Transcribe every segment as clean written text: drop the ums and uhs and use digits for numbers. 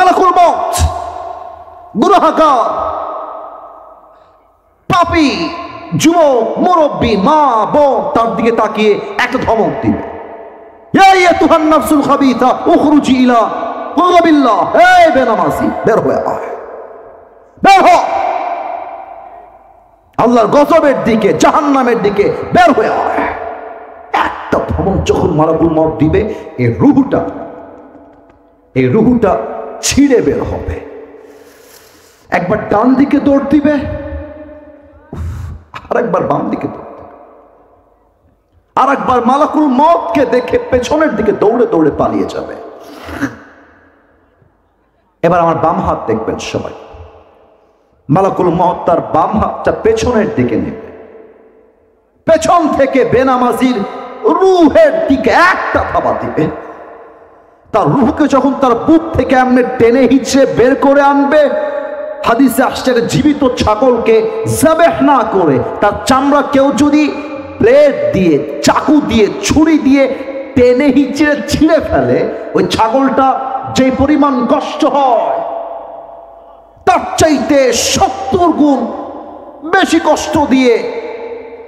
মালাকুল মউত গুনাহগার পাপী যুবক মুরব্বী মা বোন তার দিকে তাকিয়ে একটা ধমক দিবে, ইয়া আইয়াতুহান নাফসুল খাবিথা উখরুজি ইলা গযাবিল্লাহ, হে বেনামাজি বের হয়ে আয়, বের হ আল্লাহর গজবের দিকে, জাহান্নামের দিকে বের হয়ে আয়। একটা ধমক যখন মালাকুল মউত দিবে, এই রুহুটা ছিঁড়ে বের হবে। একবার ডান দিকে দৌড় দিবে, আর একবার বাম দিকে দৌড় দিবে, আর একবার মালাকুল মউতকে দেখে পেছনের দিকে দৌড়ে দৌড়ে পালিয়ে যাবে। এবার আমার বাম হাত দেখবেন সবাই, মালাকুল মউত তার বাম হাতটা পেছনের দিকে নেবে, পেছন থেকে বেনামাজির রুহের দিকে একটা থাবা দিবে। তার রুহকে যখন তার বুক থেকে এমনি টেনে হিচড়ে বের করে আনবে, হাদিসে আসছে জীবিত ছাগলকে যাবেহ না করে তার চামড়া কেউ যদি ব্লেড দিয়ে, চাকু দিয়ে, ছুরি দিয়ে টেনে হিচড়ে ছিঁড়ে ফেলে, ওই ছাগলটা যে পরিমাণ কষ্ট হয় তার চাইতে 70 গুণ বেশি কষ্ট দিয়ে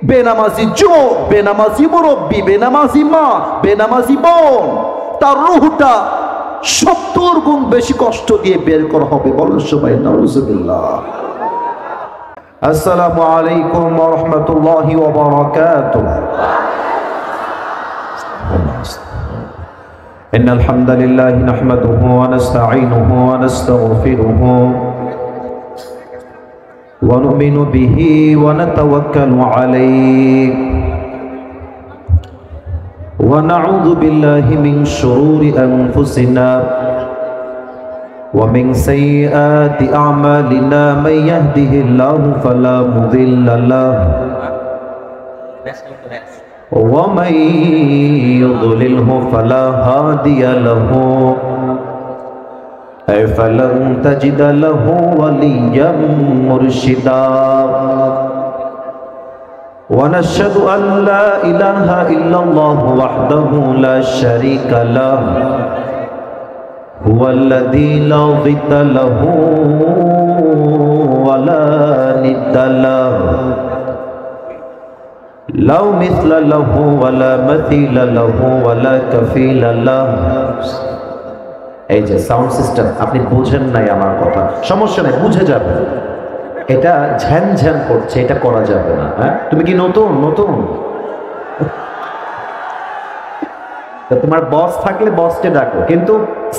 বেনামাজি যুবক, বেনামাজি মুরব্বী, বেনামাজি মা, বেনামাজি বোন তার রুহটা 70 গুণ বেশি কষ্ট দিয়ে বের করা হবে। বলেন সবাই নাউজুবিল্লাহ। আসসালামু আলাইকুম ওয়া রাহমাতুল্লাহি ওয়া বারাকাতুহু। ইন্নাল হামদালিল্লাহি নাহমাদুহু ওয়া নাস্তাঈনুহু ওয়া নাস্তাগফিরুহু ওয়া নু'মিনু বিহি ওয়া নাতাওয়াক্কালু আলাইহি ওয়া নাউযু বিল্লাহি মিন শুরুরি আনফুসিনা ওয়া মিন সাইয়্যাতি আ'মালিনা মান ইয়াহদিহিল্লাহু ফালা মুদিল্লা লাহু ওয়া মান ইউদ্লিলহু ফালা হাদিয়া লাহু ফালান তাজিদা লাহু ওয়ালিয়্যান মুরশিদা। ونشهد أن لا إله إلا الله وحده لا شريك له هو الذي لا ضد له ولا ند له لا مثل له ولا مثيل له ولا كفيل له। এই যে সাউন্ড সিস্টেম, আপনি বুঝেন নাই আমার কথা, সমস্যা নাই, বুঝে যাবেন। এটা ঝ্যান ঝ্যান করছে, এটা করা যাবে না। হ্যাঁ, তুমি কি নতুন? তোমার বস থাকলে বসকে ডাকো, কিন্তু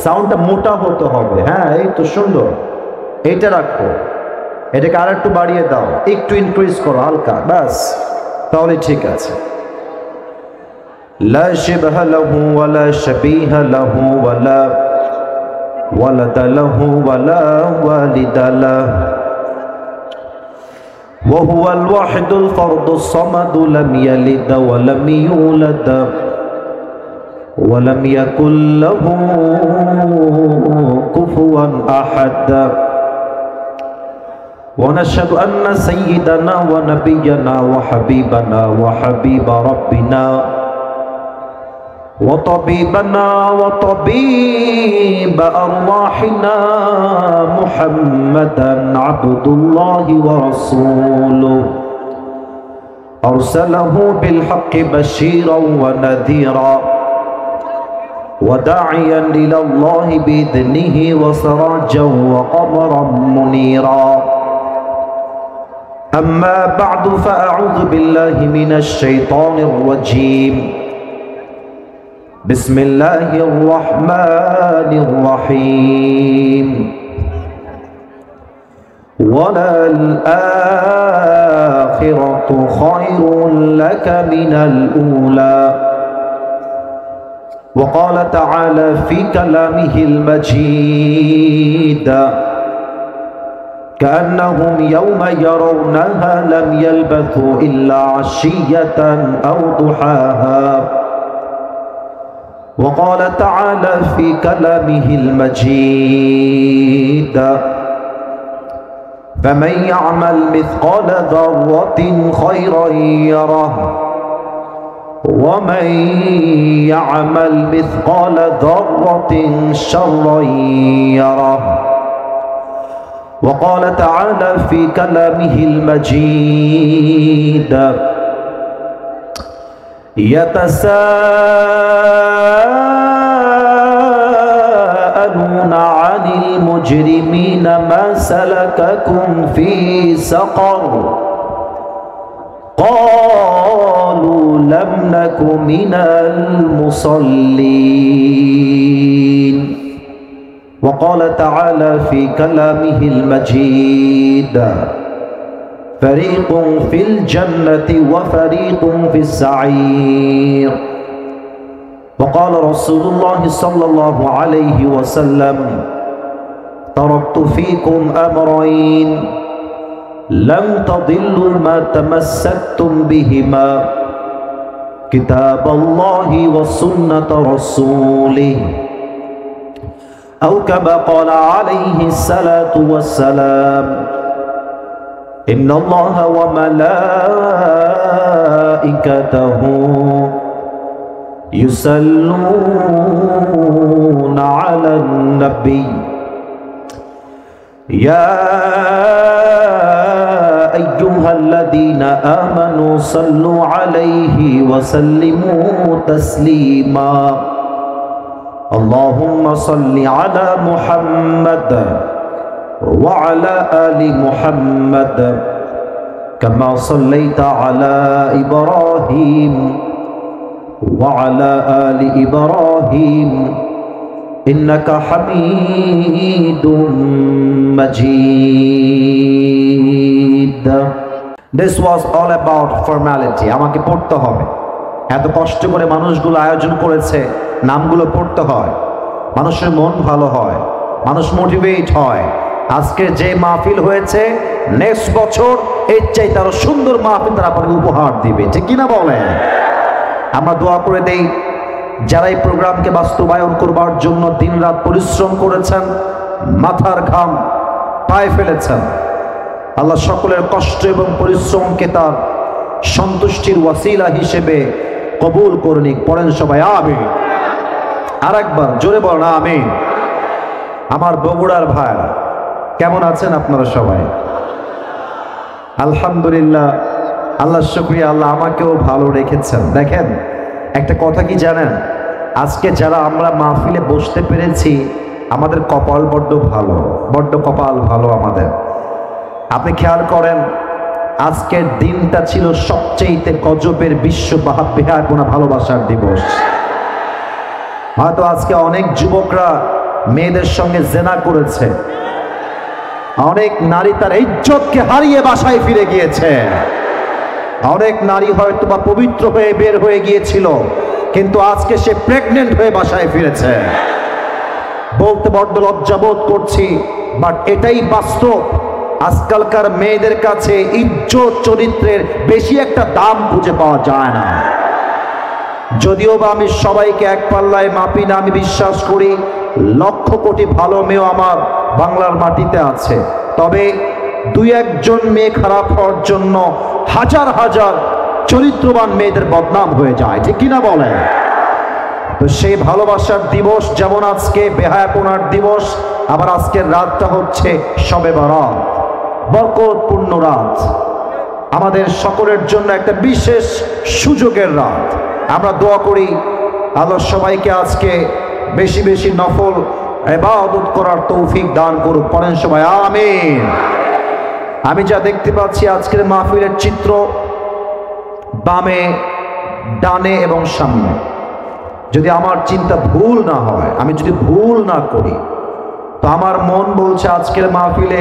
সাউন্ডটা মোটা হতে হবে। হ্যাঁ, এই তো সুন্দর, এইটা রাখো, এটাকে আর একটু বাড়িয়ে দাও, একটু ইনক্রিজ করো হালকা, ব্যাস, তাহলে ঠিক আছে। লা শিবহা লাহু ওয়ালা শাবীহা লাহু ওয়ালা ওয়ালাদা লাহু ওয়ালা ওয়ালিদা লাহু وهو الواحد الفرد الصمد لم يلد ولم يولد ولم يكن له كفوا أحد ونشهد أن سيدنا ونبينا وحبيبنا وحبيب ربنا وطبيبنا وطبيب أرواحنا محمدا عبد الله ورسوله أرسله بالحق بشيرا ونذيرا وداعيا إلى الله بإذنه وسراجا وقمرا منيرا أما بعد فأعوذ بالله من الشيطان الرجيم بسم الله الرحمن الرحيم وللآخرة خير لك من الأولى وقال تعالى في كلامه المجيد كأنهم يوم يرونها لم يلبثوا إلا عشية أو ضحاها وقال تعالى في كلامه المجيد فمن يعمل مثقال ذرة خيرا يره ومن يعمل مثقال ذرة شرا يره وقال تعالى في كلامه المجيد يتساءلون عن المجرمين ما سلككم في سقر قالوا لم نك من المصلين وقال تعالى في كلامه المجيد فريق في الجنة وفريق في السعير وقال رسول الله صلى الله عليه وسلم تركت فيكم أمرين لن تضلوا ما تمسكتم بهما كتاب الله وسنة رسوله أو كما قال عليه الصلاة والسلام إن الله وملائكته يصلون على النبي يا أيها الذين آمنوا صلوا عليه وسلموا تسليما اللهم صل على محمد وعلى آل محمد كما صليت على إبراهيم وعلى آل إبراهيم إنك حميد مجيد. This was all about formality. আমাকে পড়তে হবে, এত কষ্ট করে মানুষগুলো আয়োজন করেছে, নামগুলো পড়তে হয়, মানুষের মন ভালো হয়, মানুষ মোটিভেট হয়। আজকে যে মাহফিল হয়েছে নেক্সট বছর এর চাইতে আরো সুন্দর মাহফিল তারা আপনাকে উপহার দিবে, ঠিক কিনা বলেন? আমরা দোয়া করে দেই যারা এই প্রোগ্রামকে বাস্তবায়ন করবার জন্য দিনরাত পরিশ্রম করেছেন, মাথার ঘাম পায়ে ফেলেছেন, আল্লাহ সকলের কষ্ট এবং পরিশ্রমকে তার সন্তুষ্টির ওয়াসিলা হিসেবে কবুল করে নিক। পড়েন সবাই আমিন। আর একবার জোরে বলেন আমিন। আমার বগুড়ার ভাইরা কেমন আছেন আপনারা সবাই? আলহামদুলিল্লাহ, আল্লাহর শুকরিয়া, আল্লাহ আমাকেও ভালো রেখেছেন। দেখেন একটা কথা কি জানেন, আজকে যারা আমরা মাহফিলে বসতে পেরেছি আমাদের কপাল বড্ড ভালো, বড্ড কপাল ভালো আমাদের। আপনি খেয়াল করেন আজকের দিনটা ছিল সবচেয়ে গজবের বিশ্ব বেহায়াপনা ভালোবাসার দিবস। হয়তো আজকে অনেক যুবকরা মেয়েদের সঙ্গে জেনা করেছে, অনেক নারী তার ইজ্জতকে হারিয়ে বাসায় ফিরে গিয়েছে, অনেক নারী হয়তো বা পবিত্র হয়ে বের হয়ে গিয়েছিল কিন্তু আজকে সে প্রেগনেন্ট হয়ে বাসায় ফিরেছে। বলতে বড্ড লজ্জাবোধ করছি, বাট এটাই বাস্তব। আজকালকার মেয়েদের কাছে ইজ্জত চরিত্রের বেশি একটা দাম খুঁজে পাওয়া যায় না। যদিও বা আমি সবাইকে এক পাল্লায় মাপি না, আমি বিশ্বাস করি লক্ষ কোটি ভালো মেয়েও আমার বাংলার মাটিতে আছে, তবে দুই একজন মেয়ে খারাপ হওয়ার জন্য হাজার হাজার চরিত্রবান মেয়েদের বদনাম হয়ে যায়, ঠিক কিনা বলেন? তো সেই ভালোবাসার দিবস যেমন আজকে বেহায়াপনার দিবস, আবার আজকের রাতটা হচ্ছে শবে বরাত, বরকতপূর্ণ রাত, আমাদের সকলের জন্য একটা বিশেষ সুযোগের রাত। আমরা দোয়া করি আল্লাহ সবাইকে আজকে বেশি বেশি নফল ইবাদত করার তৌফিক দান করুক। পড়েন সবাই আমিন। আমি যা দেখতে পাচ্ছি আজকের মাহফিলের চিত্র, বামে ডানে এবং সামনে, যদি আমার চিন্তা ভুল না হয়, আমি যদি ভুল না করি, তো আমার মন বলছে আজকের মাহফিলে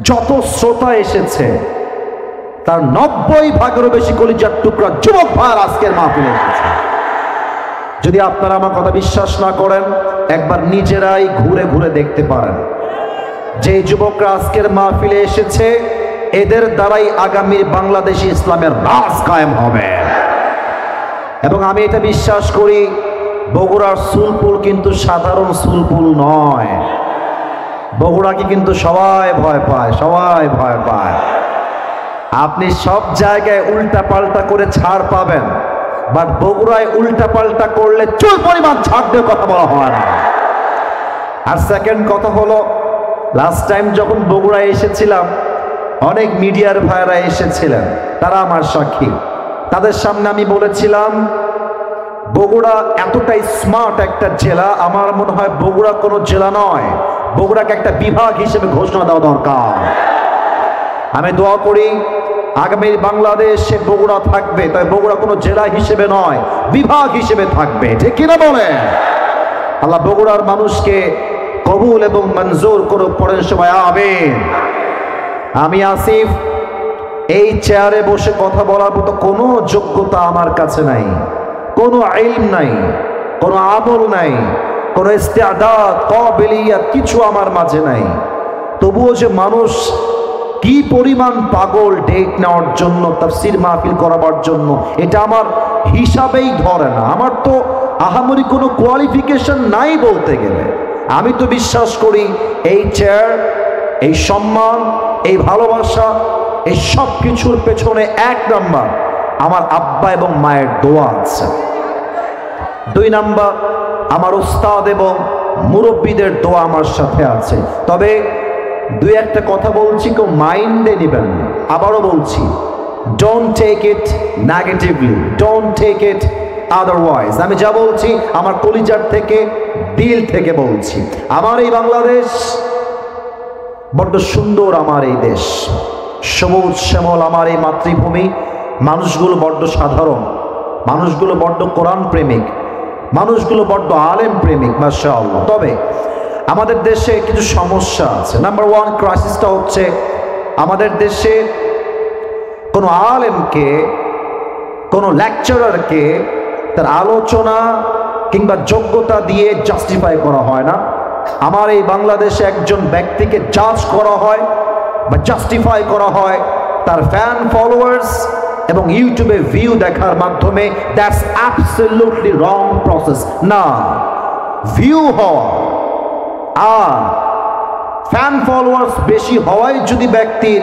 যত শ্রোতা এসেছে তার 90% বেশি কলিজার টুকরা যুবক ভাই আজকের মাহফিলে এসেছে। যদি আপনারা আমার কথা বিশ্বাস না করেন, একবার নিজেরাই ঘুরে ঘুরে দেখতে পারেন যে যুবকরা আজকের মাহফিলে এসেছে এদের দ্বারাই আগামীর বাংলাদেশি ইসলামের রাজ কায়েম হবে। এবং আমি এটা বিশ্বাস করি বগুড়ার সুলপুল কিন্তু সাধারণ সুলপুল নয়। বগুড়াকে কিন্তু সবাই ভয় পায়, সবাই ভয় পায়। আপনি সব জায়গায় উল্টা পাল্টা করে ছাড় পাবেন, বাট বগুড়ায় উল্টা পাল্টা করলে চুল পরিমাণ ছাড় দিয়ে কথা বলা হয় না। আর সেকেন্ড কথা হলো লাস্ট টাইম যখন বগুড়া এসেছিলাম, অনেক মিডিয়ার ভাইরা এসেছিলেন, তারা আমার সাক্ষী। তাদের সামনে আমি বলেছিলাম বগুড়া এতটাই স্মার্ট একটা জেলা, আমার মনে হয় বগুড়া কোনো জেলা নয়, বগুড়াকে একটা বিভাগ হিসেবে ঘোষণা দেওয়া দরকার। আমি দোয়া করি আগামী বাংলাদেশে বগুড়া থাকবে, তবে বগুড়া কোনো জেলা হিসেবে নয়, বিভাগ হিসেবে থাকবে, ঠিক কিনা বলেন? আল্লাহ বগুড়ার মানুষকে কবুল এবং মঞ্জুর করুক, পরের সময় আমিন। আমি আসিফ, এই চেয়ারে বসে কথা বলার মতো কোনো যোগ্যতা আমার কাছে নাই, কোনো ইলম নাই, কোনো আমল নাই, কোনো ইস্তেআদাত কাবিলিয়াত কিছু আমার মাঝে নাই। তবুও যে মানুষ কি পরিমাণ পাগল ডেট নেওয়ার জন্য, তাফসীর মাহফিল করাবার জন্য, এটা আমার হিসাবেই ধরে না। আমার তো আহামরি কোনো কোয়ালিফিকেশন নাই বলতে গেলে। আমি তো বিশ্বাস করি এই চেয়ার, এই সম্মান, এই ভালোবাসা, এই সব কিছুর পেছনে এক নাম্বার আমার আব্বা এবং মায়ের দোয়া আছে, 2 নাম্বার আমার উস্তাদ এবং মুরব্বীদের দোয়া আমার সাথে আছে। তবে 2-1টা কথা বলছি, কেউ মাইন্ডে নেবেন না। আবারও বলছি, don't take it negatively, don't take it otherwise. আমি যা বলছি আমার কলিজার থেকে, দিল থেকে বলছি। আমার এই বাংলাদেশ বড্ড সুন্দর, আমার এই দেশ সবুজ শ্যামল, আমার এই মাতৃভূমি। মানুষগুলো বড্ড সাধারণ, মানুষগুলো বড্ড কোরআন প্রেমিক, মানুষগুলো বড্ড আলেম প্রেমিক, মাশাআল্লাহ। তবে আমাদের দেশে কিছু সমস্যা আছে। নাম্বার 1 ক্রাইসিসটা হচ্ছে আমাদের দেশে কোনো আলেমকে, কোনো লেকচারারকে তার আলোচনা কিংবা যোগ্যতা দিয়ে জাস্টিফাই করা হয় না। আমার এই বাংলাদেশে একজন ব্যক্তিকে জাজ করা হয় বা জাস্টিফাই করা হয় তার ফ্যান ফলোয়ার্স এবং ইউটিউবে ভিউ দেখার মাধ্যমে। That's absolutely wrong process. না, ভিউ হওয়া আর ফ্যান ফলোয়ার্স বেশি হওয়াই যদি ব্যক্তির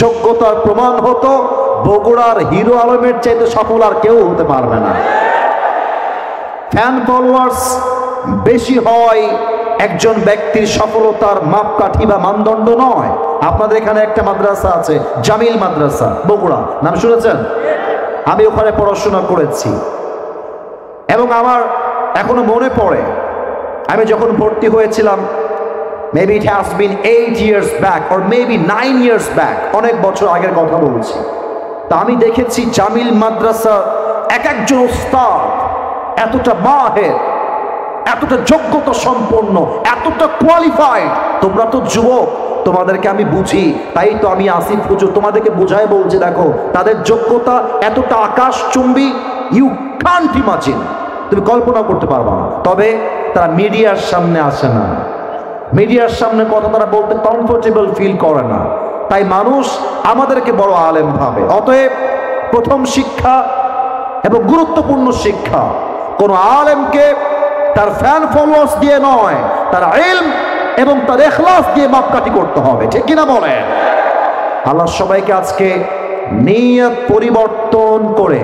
যোগ্যতার প্রমাণ হতো, বগুড়ার হিরো আলমের চাইতে সফল আর কেউ হতে পারবে না। ফ্যান ফলোয়ার্স বেশি হওয়াই একজন ব্যক্তির সফলতার মাপকাঠি বা মানদণ্ড নয়। আপনাদের এখানে একটা মাদ্রাসা আছে, জামিল মাদ্রাসা, বগুড়া, নাম শুনেছেন? আমি ওখানে পড়াশোনা করেছি এবং আমার এখনো মনে পড়ে আমি যখন ভর্তি হয়েছিলাম, maybe it has been 8 years back or maybe 9 years back, অনেক বছর আগের কথা বলছি। তা আমি দেখেছি জামিল মাদ্রাসা এক একজন ওস্তাদ এতটা মাহের, এতটা যোগ্যতা সম্পন্ন, এতটা কোয়ালিফাইড। তোমরা তো যুবক, তোমাদেরকে আমি বুঝি, তাই তো আমি আসিফ হুজুর তোমাদেরকে বুঝায় বলছি, দেখো তাদের যোগ্যতা এতটা আকাশচুম্বী, ইউ কান্ট ইমাজিন, তুমি কল্পনা করতে পারবে না। তবে তারা মিডিয়ার সামনে আসে না, মিডিয়ার সামনে কথা তারা বলতে কমফোর্টেবল ফিল করে না, তাই মানুষ আমাদেরকে বড় আলেম ভাবে। অতএব প্রথম শিক্ষা এবং গুরুত্বপূর্ণ শিক্ষা, কোন আলেমকে তার ফ্যান ফলোয়ার্স দিয়ে নয়, তার ইলম এবং তার ইখলাস দিয়ে মাপকাঠি করতে হবে, ঠিক কিনা বলেন? আল্লাহ সবাইকে আজকে নিয়ত পরিবর্তন করে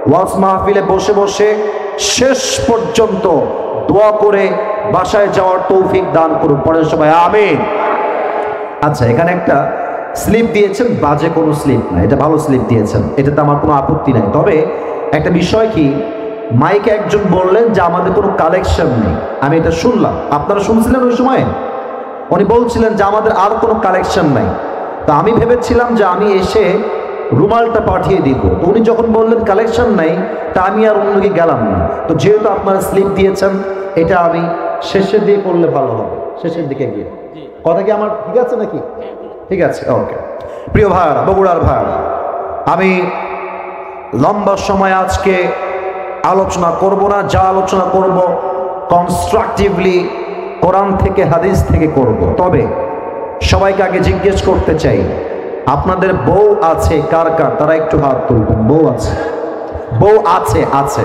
ওয়াজ মাহফিলে বসে বসে শেষ পর্যন্ত দোয়া করে বাসায় যাওয়ার তৌফিক দান করুন, পরে সবাই আমিন। আচ্ছা, এখানে একটা স্লিপ দিয়েছেন, বাজে কোনো স্লিপ না, এটা ভালো স্লিপ দিয়েছেন, এটাতে আমার কোনো আপত্তি নাই। তবে একটা বিষয় কি, মাইকে একজন বললেন যে আমাদের কোনো কালেকশন নেই, আমি এটা শুনলাম, আপনারা শুনছিলেন ওই সময়? উনি বলছিলেন যে আমাদের আর কোনো কালেকশন নাই। তা আমি ভেবেছিলাম যে আমি এসে রুমালটা পাঠিয়ে দিব, তো উনি যখন বললেন কালেকশন নাই, তা আমি আর অন্যকে গেলাম না। তো যেহেতু আপনারা স্লিপ দিয়েছেন, এটা আমি শেষের দিকে করলে ভালো হবে, শেষের দিকে গিয়ে। কথা কি আমার ঠিক আছে নাকি? ঠিক আছে, ওকে। প্রিয় ভাইরা, বগুড়ার ভাইরা, আমি লম্বা সময় আজকে আলোচনা করব না, যা আলোচনা করব কনস্ট্রাকটিভলি কোরআন থেকে হাদিস থেকে করব। তবে সবাইকে আগে জিজ্ঞেস করতে চাই, আপনাদের বউ আছে কার কার? তারা একটু হাত তুলবেন। বউ আছে? বউ আছে? আছে,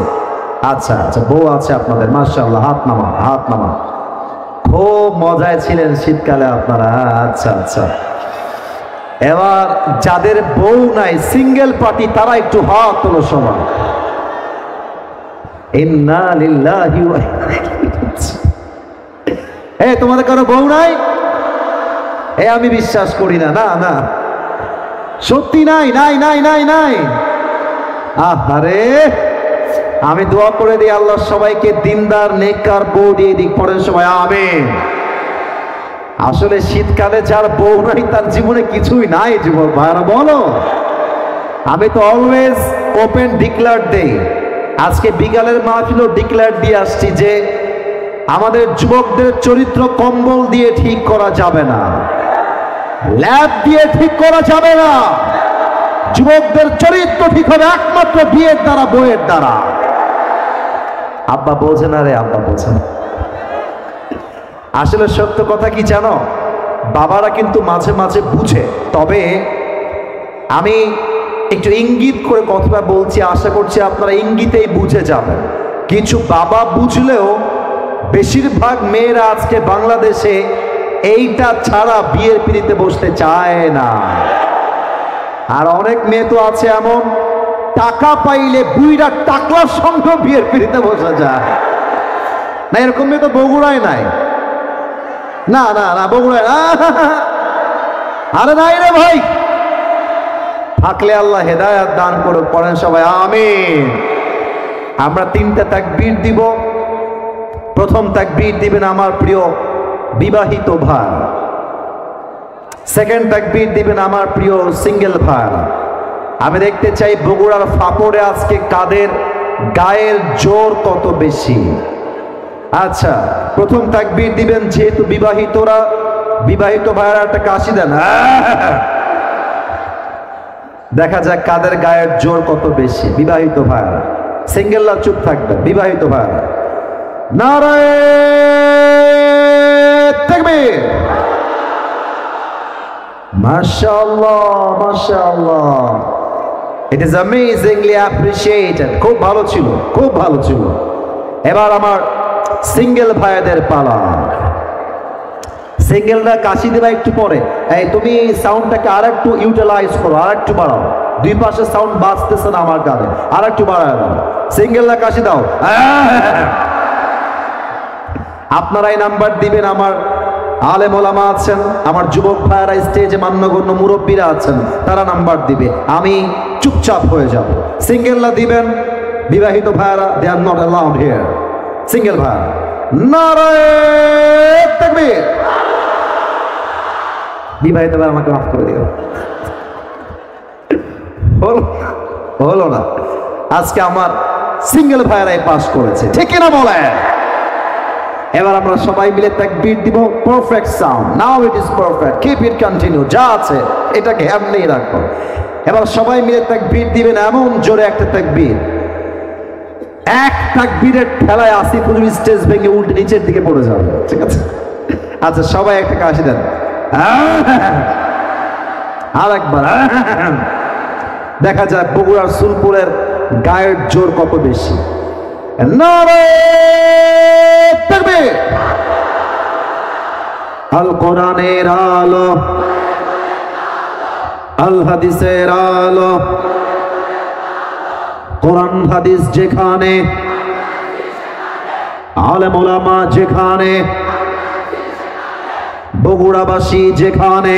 আচ্ছা আচ্ছা, বউ আছে আপনাদের, মাশাআল্লাহ, হাত নামা, হাত নামা। খুব মজায় ছিলেন শীতকালে আপনারা, আচ্ছা আচ্ছা। এবার যাদের বউ নাই, সিঙ্গেল পার্টি, তারা একটু হাত তোলো সবাই। ইন্না লিল্লাহি ওয়া ইন্না ইলাইহি রাজিউন। তোমাদের কারো বউ নাই? আমি বিশ্বাস করি না, না না, সত্যি নাই নাই নাই নাই নাই। আরে আমি দোয়া করে দিই আল্লাহ সবাইকে দিনদার নেককার বউ দিয়ে দিক। পরের সবাই আমিন। আসলে শীতকালে যার বউ নাই তার জীবনে কিছুই নাই যুবক ভাইরা, বলো। আমি তো অলওয়েজ ওপেন ডিক্লেয়ার দেই। আজকে বিকালের মাহফিলও ডিক্লেয়ার দিয়ে আসছি যে আমাদের যুবকদের চরিত্র কম্বল দিয়ে ঠিক করা যাবে না, ল্যাব দিয়ে ঠিক করা যাবে না। যুবকদের চরিত্র ঠিক হবে একমাত্র বিয়ের দ্বারা, বইয়ের দ্বারা। আব্বা বোঝে না রে, আব্বা বোঝে না। আসলে সত্য কথা কি জানো, বাবারা কিন্তু মাঝে মাঝে বুঝে। তবে আমি একটু ইঙ্গিত করে কথাটা বলছি, আশা করছি আপনারা ইঙ্গিতেই বুঝে যাবেন। কিছু বাবা বুঝলেও বেশিরভাগ মেয়েরা আজকে বাংলাদেশে এইটা ছাড়া বিয়ের পিড়িতে বসতে চায় না। আর অনেক মেয়ে তো আছে এমন, টাকা পাইলে বুইরা টাকলার সঙ্গে বিয়ের পিড়িতে বসা যায় না। এরকম মেয়ে তো বগুড়ায় নাই। না না না, বগুড়ায় না। আরে নাই রে ভাই, থাকলে আল্লাহ হেদায়েত দান করুক। পড়েন সবাই আমিন। আমরা 3টা তাকবীর দিব। প্রথম তাকবীর দিবেন আমার প্রিয় বিবাহিত ভাই, সেকেন্ড তাকবীর দিবেন আমার প্রিয় সিঙ্গেল ভাই। আমি দেখতে চাই বগুড়ার ফাপড়ে আজকে কাদের গায়ের জোর কত বেশি। আচ্ছা, প্রথম তাকবীর দিবেন যেহেতু বিবাহিতরা, বিবাহিত ভাইরা একটা কাশি দেন। দেখা যাক কাদের গায়ের জোর কত বেশি। বিবাহিত ভাইরা, সিঙ্গেলরা চুপ থাকবে। বিবাহিত ভাইরা নারায়ে তাকবীর। মাশাআল্লাহ মাশাআল্লাহ, ইট ইজ অ্যামেজিংলি অ্যাপ্রিশিয়েটেড। খুব ভালো ছিল, খুব ভালো ছিল। এবার আমার সিঙ্গেল ভাইদের পালা। সিঙ্গেলরা কাশি দেবা একটু পরে। এই তুমি সাউন্ডটাকে আর একটু ইউটিলাইজ করো, আর একটু বাড়াও। দুই পাশে সাউন্ড বাজতেছে না আমার কানে, আর একটু বাড়ায় দাও। সিঙ্গেলরা কাশি দাও। আপনারাই নাম্বার দিবেন। আমার আলেম ওলামা আছেন, আমার যুবক ভাইয়েরা স্টেজে মান্যগণ্য মুরব্বীরা আছেন, তারা নাম্বার দিবে। আমি চুপচাপ হয়ে যাব। সিঙ্গেলরা দিবেন, বিবাহিত ভাইয়েরা they are not allowed here. Single ভাই নারায়ে তাকবীর। বিবাহিত ভাই আমাকে মাফ করে দিও। হলো না, আজকে আমার সিঙ্গেল ভাইয়েরাই পাস করেছে, ঠিক কিনা বলেন? এবার আমরা সবাই মিলে তাকবীর দিব। Perfect sound, now it is perfect, keep it continue. যা আছে এটাকে এমনিই রাখো। এবার সবাই মিলে তাকবীর দিবেন, এমন জোরে একটা তাকবীর, এক তাকবীরের ঠেলায় আসিফ হুজুর স্টেজ ভেঙে উল্টে নিচের দিকে পড়ে যাবে, ঠিক আছে? আচ্ছা, সবাই একটা কাশি দেন। আর একবার দেখা যায় বগুড়ার সুলপুরের গায়ের জোর কত বেশি। নারায়ে তাকবীর। আল কোরআনের আলো, আল হাদিসের আলো। কোরআন হাদিস যেখানে, আলেম ওলামা যেখানে, বগুড়াবাসী যেখানে।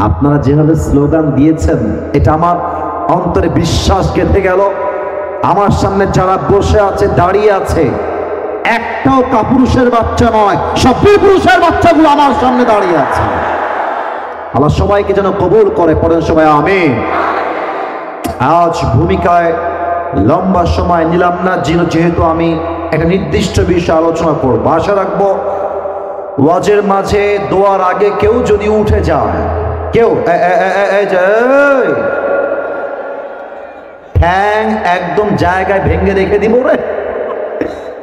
আপনারা যেভাবে স্লোগান দিয়েছেন, এটা আমার অন্তরে বিশ্বাস গেঁথে গেল। আমার সামনে যারা বসে আছে, দাঁড়িয়ে আছে, একটাও কাপুরুষের বাচ্চা নয়, সব পুরুষের বাচ্চাগুলো আমার সামনে দাঁড়িয়ে আছে। আল্লাহ সবাইকে যেন কবুল করে। পড়েন সবাই আমিন। আজ ভূমিকায় লম্বা সময় নিলাম না, যেহেতু আমি একটা নির্দিষ্ট বিষয় আলোচনা করব। আশা রাখবো ওয়াজের মাঝে দোয়ার আগে কেউ যদি উঠে যায়, কেউ ঠ্যাং একদম জায়গায় ভেঙে রেখে দিব রে।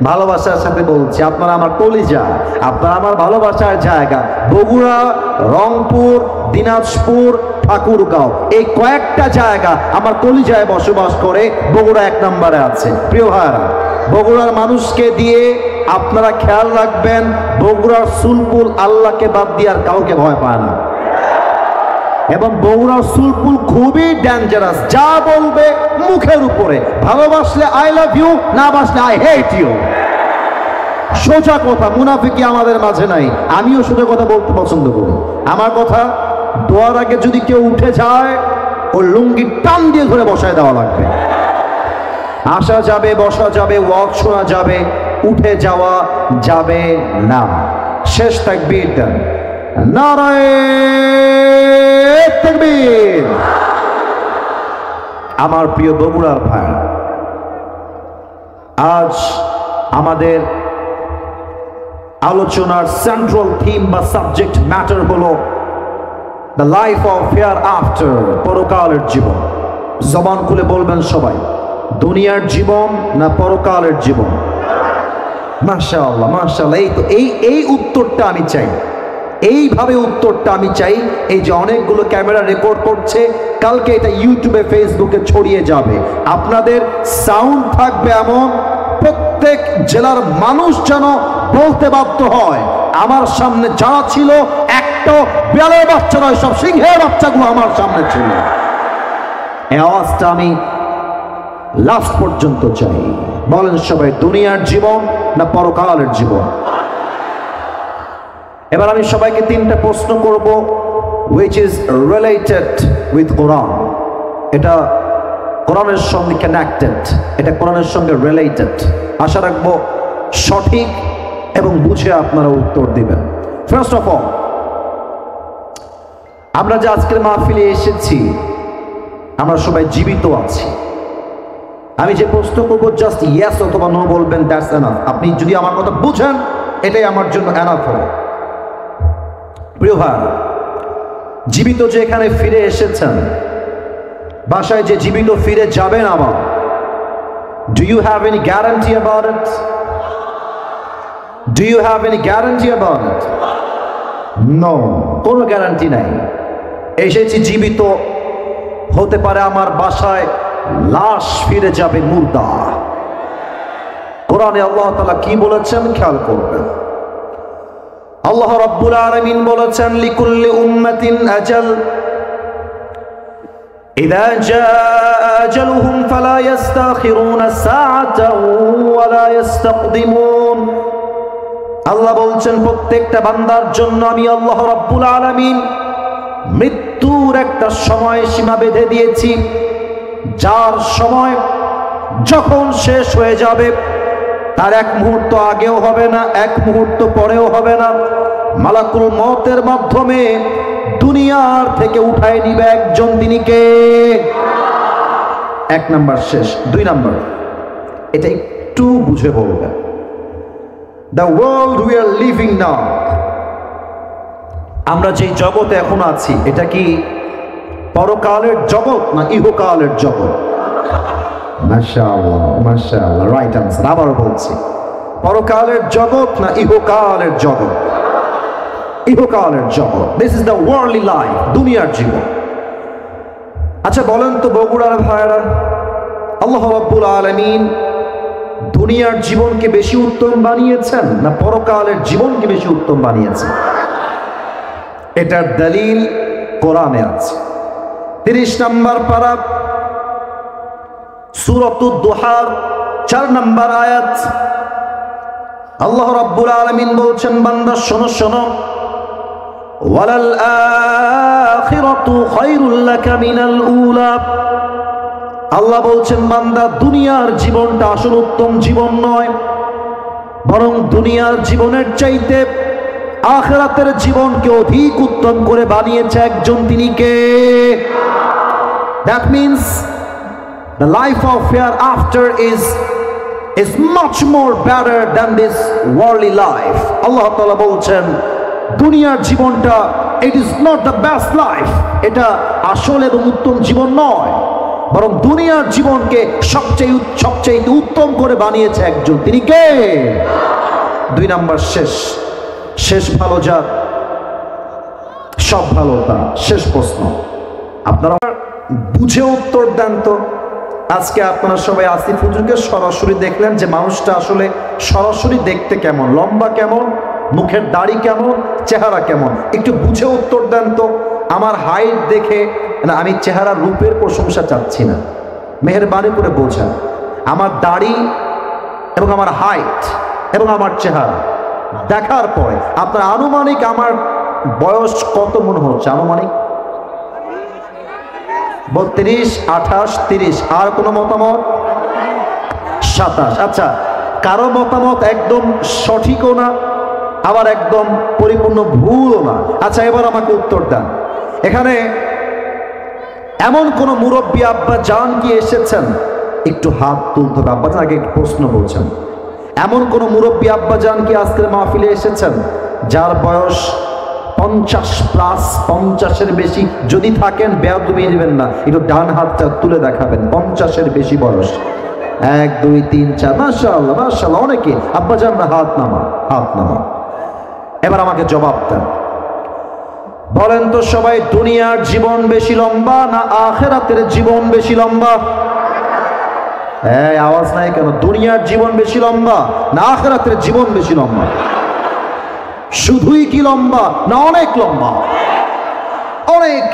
ভালোবাসার সাথে বলছি, আপনারা আমার কলিজা, আপনারা আমার ভালোবাসার জায়গা। বগুড়া, রংপুর, দিনাজপুর, ঠাকুরগাঁও, এই কয়েকটা জায়গা আমার কলিজায় বসবাস করে। বগুড়া 1 নম্বরে আছে। প্রিয় ভাইরা, বগুড়ার মানুষকে দিয়ে আপনারা খেয়াল রাখবেন, বগুড়ার সুলপুর আল্লাহকে বাদ দিয়ে আর কাউকে ভয় পায় না। এবং বগুড়ার সুলপুর খুবই ডেঞ্জারাস। যা বলবে মুখের উপরে, ভালোবাসলে আই লাভ ইউ, না বাসলে আই হেট ইউ। সোজা কথা, মুনাফিকি আমাদের মাঝে নাই। আমিও সোজা কথা বলতে পছন্দ করি। আমার কথা, দোয়ার আগে যদি কেউ উঠে যায়, ওর লুঙ্গি টান দিয়ে ধরে বসায় দেওয়া লাগবে। আসা যাবে, বসা যাবে, ওয়াক শোনা যাবে, উঠে যাওয়া যাবে না। শেষ তাকবীর দেন, নারায়ে তাকবীর। আমার প্রিয় বগুড়ার ভাই, আজ আমাদের আলোচনার সেন্ট্রাল থিম বা সাবজেক্ট ম্যাটার হলো the life of here after, পরকালের জীবন। জবান খুলে বলবেন সবাই, দুনিয়ার জীবন না পরকালের জীবন? মাশাআল্লাহ মাশাআল্লাহ। এই তো এই উত্তরটা আমি চাই, এইভাবে উত্তরটা আমি চাই। এই যে অনেকগুলো ক্যামেরা রেকর্ড করছে, কালকে এটা ইউটিউবে ফেসবুকে ছড়িয়ে যাবে। আপনাদের সাউন্ড থাকবে এমন, প্রত্যেক জেলার মানুষ যেন বলতে বাধ্য হয়, আমার সামনে যারা ছিল একটা বেলের বাচ্চা নয়, সব সিংহের বাচ্চাগুলো আমার সামনে ছিল। এই আওয়াজটা আমি লাস্ট পর্যন্ত চাই। বলেন সবাই, দুনিয়ার জীবন না পরকালের জীবন? এবার আমি সবাইকে তিনটা প্রশ্ন করব, which is related with Quran। এটা কোরআনের সঙ্গে কানেক্টেড, এটা কোরআনের সঙ্গে রিলেটেড। আশা রাখবো সঠিক এবং বুঝে আপনারা উত্তর দিবেন। ফার্স্ট অফ অল, আমরা যে আজকের মাহফিলে এসেছি, আমরা সবাই জীবিত আছি। আমি যে প্রশ্ন করবো, জাস্ট ইয়েস অথবা নো বলবেন, দ্যাটস এনাফ। আপনি যদি আমার কথা বুঝেন, এটাই আমার জন্য এনাফ হবে। প্রিয় ভাই, জীবিত যে এখানে ফিরে এসেছেন, বাসায় যে জীবিত ফিরে যাবেন আবার, do you have any guarantee about it? Do you have any guarantee about it? No, কোনো গ্যারান্টি নাই। এসেছি জীবিত, হতে পারে আমার বাসায় লাশ ফিরে যাবে মুর্দা। কোরআনে আল্লাহ তাআলা কি বলেছেন খেয়াল করবেন। আল্লাহ রাব্বুল আলামিন বলেছেন, লিকুল্লি উম্মাতিন আজাল ইযা জাআ আজালুহুম ফালা ইস্তাখিরুনা সাআতাও ওয়ালা ইস্তাকদিমুন। আল্লাহ বলছেন, প্রত্যেকটা বান্দার জন্য আমি আল্লাহ রাব্বুল আলামিন মৃত্যুর একটা সময় সীমা বেঁধে দিয়েছি, যার সময় যখন শেষ হয়ে যাবে, তার এক মুহূর্ত আগেও হবে না, এক মুহূর্ত পরেও হবে না। মালাকুল মওতের মাধ্যমে দুনিয়ার থেকে উঠায় নিবে একজন, তিনি কে? এক নাম্বার শেষ। দুই নাম্বার, এটা একটু বুঝে বলবেন। The world we are living now, আমরা যে জগতে এখন আছি, এটা কি পরকালের জগৎ না ইহকালের জগৎ? মাশাআল্লাহ মাশাআল্লাহ, রাইট আনসার। আবার বলছি, পরকালের জগৎ না ইহকালের জগৎ? ইহকালের জগৎ। This is the worldly life, দুনিয়ার জীবন। আচ্ছা বলেন তো বগুড়ার ভাইরা, আল্লাহ রাব্বুল আলামিন দুনিয়ার জীবনকে বেশি উত্তম বানিয়েছেন না পরকালের জীবনকে বেশি উত্তম বানিয়েছেন? এটার দলিল কোরআনে আছে। 30 নম্বর পারা, সূরাতুদ দুহার 4 নম্বর আয়াত। আল্লাহ রাব্বুল আলামিন বলছেন, বান্দা শোনো শোনো, ওয়ালাল আখিরাতু খায়রুল লাকা মিনাল উলা। আল্লাহ বলছেন, বান্দা দুনিয়ার জীবনটা আসল উত্তম জীবন নয়, বরং দুনিয়ার জীবনের চাইতে আখিরাতের জীবনকে অধিক উত্তম করে বানিয়েছে একজন, তিনি কে? That means the life of hereafter is much more better than this worldly life. Allah Ta'ala বলছেন, দুনিয়ার জীবনটা, it is not the best life, এটা আসল এবং উত্তম জীবন নয়, বরং দুনিয়ার জীবনকে সবচেয়ে উত্তম করে বানিয়েছে একজন, তিনি কে? দুই নাম্বার শেষ ভালো যার, সব ভালো তার। শেষ প্রশ্ন, আপনারা বুঝে উত্তর দেন তো। আজকে আপনারা সবাই আসিফ হুজুরকে সরাসরি দেখলেন, যে মানুষটা আসলে সরাসরি দেখতে কেমন, লম্বা কেমন, মুখের দাড়ি কেমন, চেহারা কেমন, একটু বুঝে উত্তর দেন তো। আমার হাইট দেখে না, আমি চেহারা রূপের প্রশংসা চাচ্ছি না, মেহেরবানি করে বোঝেন। আমার দাড়ি এবং আমার হাইট এবং আমার চেহারা দেখার পরে আপনার আনুমানিক আমার বয়স কত মনে হচ্ছে? আনুমানিক 32, 28, 30। আর কোনো মতামত? 27। আচ্ছা, কারো মতামত একদম সঠিকও না, আবার একদম পরিপূর্ণ ভুলও না। আচ্ছা, এবার আমাকে উত্তর দেন। এখানে এমন কোন মুরব্বী আব্বা জান কি এসেছেন? একটু হাত তুলতে হবে। আব্বা জান আগে একটু প্রশ্ন বলছেন। এমন কোন মুরব্বী আব্বা জান কি আজকের মাহফিলে এসেছেন যার বয়স 50+, 50-এর বেশি? যদি থাকেন বেয়াদবি দিবেন না, একটু ডান হাতটা তুলে দেখাবেন। 50-এর বেশি বয়স? 1, 2, 3, 4। মাশাআল্লাহ, মাশাআল্লাহ। অনেকে আব্বা জানরা হাত নামা, হাত নামা। এবার আমাকে জবাব দেন, বলেন তো সবাই, দুনিয়ার জীবন বেশি লম্বা না আখিরাতের জীবন বেশি লম্বা? এই আওয়াজ নাই কেন? দুনিয়ার জীবন বেশি লম্বা না আখিরাতের জীবন বেশি লম্বা? শুধুই কি লম্বা না অনেক লম্বা? অনেক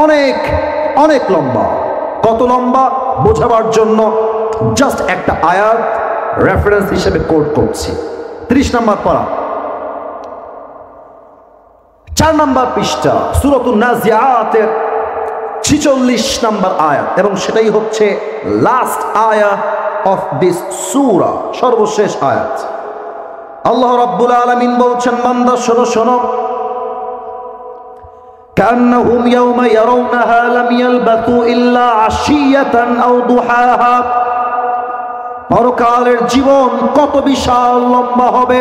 অনেক অনেক লম্বা। কত লম্বা বোঝাবার জন্য জাস্ট একটা আয়াত রেফারেন্স হিসেবে কোট করছি। 30 নম্বর পারা, 4 নম্বর পৃষ্ঠা, সূরাতুন নাজিআতের 46 নম্বর আয়াত, এবং সেটাই হচ্ছে লাস্ট আয়াত অফ দিস সূরা, সর্বশেষ আয়াত। আল্লাহ রাব্বুল আলামিন বলছেন, বান্দা শোনো শোনো, কান্নাহুম ইয়াওমা ইয়ারাউনাহা লাম ইয়ালবাথু ইল্লা আশিয়াতান আও দুহাহা। পরকালের জীবন কত বিশাল লম্বা হবে,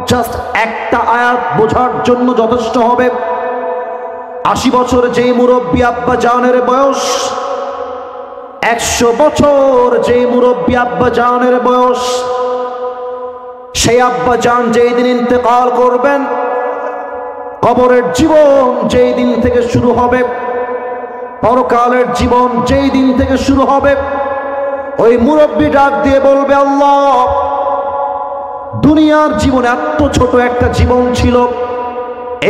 জাস্ট একটা আয়াত বোঝার জন্য যথেষ্ট হবে। 80 বছর যেই মুরব্বী আব্বা জানের বয়স, 100 বছর যেই মুরব্বী আব্বা জানের বয়স, সেই আব্বা জান যেই দিন ইন্তেকাল করবেন, কবরের জীবন যেই দিন থেকে শুরু হবে, পরকালের জীবন যেই দিন থেকে শুরু হবে, ওই মুরব্বী ডাক দিয়ে বলবে, আল্লাহ, দুনিয়ার জীবন এত ছোট একটা জীবন ছিল,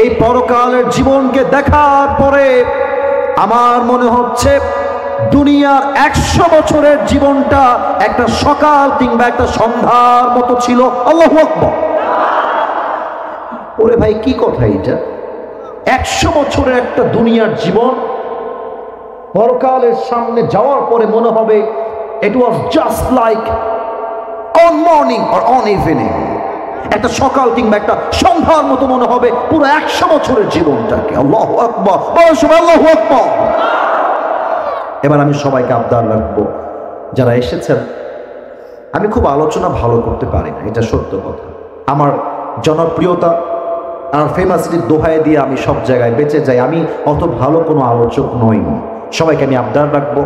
এই পরকালের জীবনকে দেখার পরে আমার মনে হচ্ছে দুনিয়ার 100 বছরের জীবনটা একটা সকাল কিংবা একটা সন্ধ্যার মতো ছিল। আল্লাহু আকবার। ওরে ভাই, কি কথা এটা? 100 বছরের একটা দুনিয়ার জীবন পরকালের সামনে যাওয়ার পরে মনে হবে it was just like on morning or on evening, একটা সকাল কিংবা একটা সন্ধ্যার মতো মনে হবে পুরো 100 বছরের জীবনটাকে। আল্লাহু আকবার, আল্লাহু আকবার। এবার আমি সবাইকে আবদার রাখবো, যারা এসেছেন, আমি খুব আলোচনা ভালো করতে পারি না, এটা সত্য কথা। আমার জনপ্রিয়তা আর ফেমাসিটির দোহাই দিয়ে আমি সব জায়গায় বেঁচে যাই, আমি অত ভালো কোনো আলোচক নই। সবাইকে আমি আবদার রাখবো,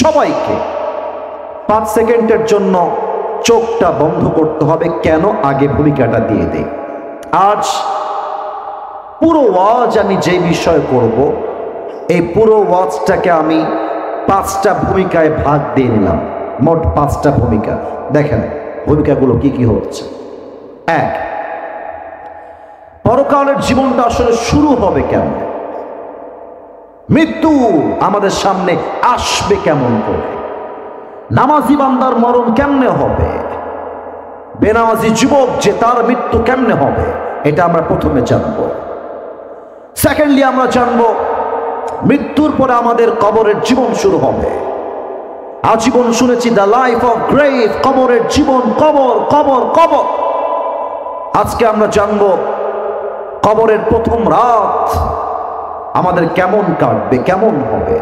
সবাইকে 5 সেকেন্ডের জন্য চোখটা বন্ধ করতে হবে। কেন? আগে ভূমিকাটা দিয়ে দেই। আজ পুরো ওয়াজ আমি যে বিষয় করব, এই পুরো ওয়াজটাকে আমি 5টা ভূমিকায় ভাগ দিয়ে নিলাম। মোট 5টা ভূমিকা। দেখেন ভূমিকাগুলো কি কি হচ্ছে। 1, পরকালের জীবনটা আসলে শুরু হবে কেমন? মৃত্যু আমাদের সামনে আসবে কেমন করে? নামাজি বান্দার মরণ কেমনে হবে? বেনামাজি যুবক যে, তার মৃত্যু কেমনে হবে? এটা আমরা প্রথমে জানবো। সেকেন্ডলি আমরা জানবো মৃত্যুর পরে আমাদের কবরের জীবন শুরু হবে। আজীবন শুনেছি দ্য লাইফ অফ গ্রেভ, কবরের জীবন, কবর কবর কবর। আজকে আমরা জানবো কবরের প্রথম রাত আমাদের কেমন কাটবে, কেমন হবে।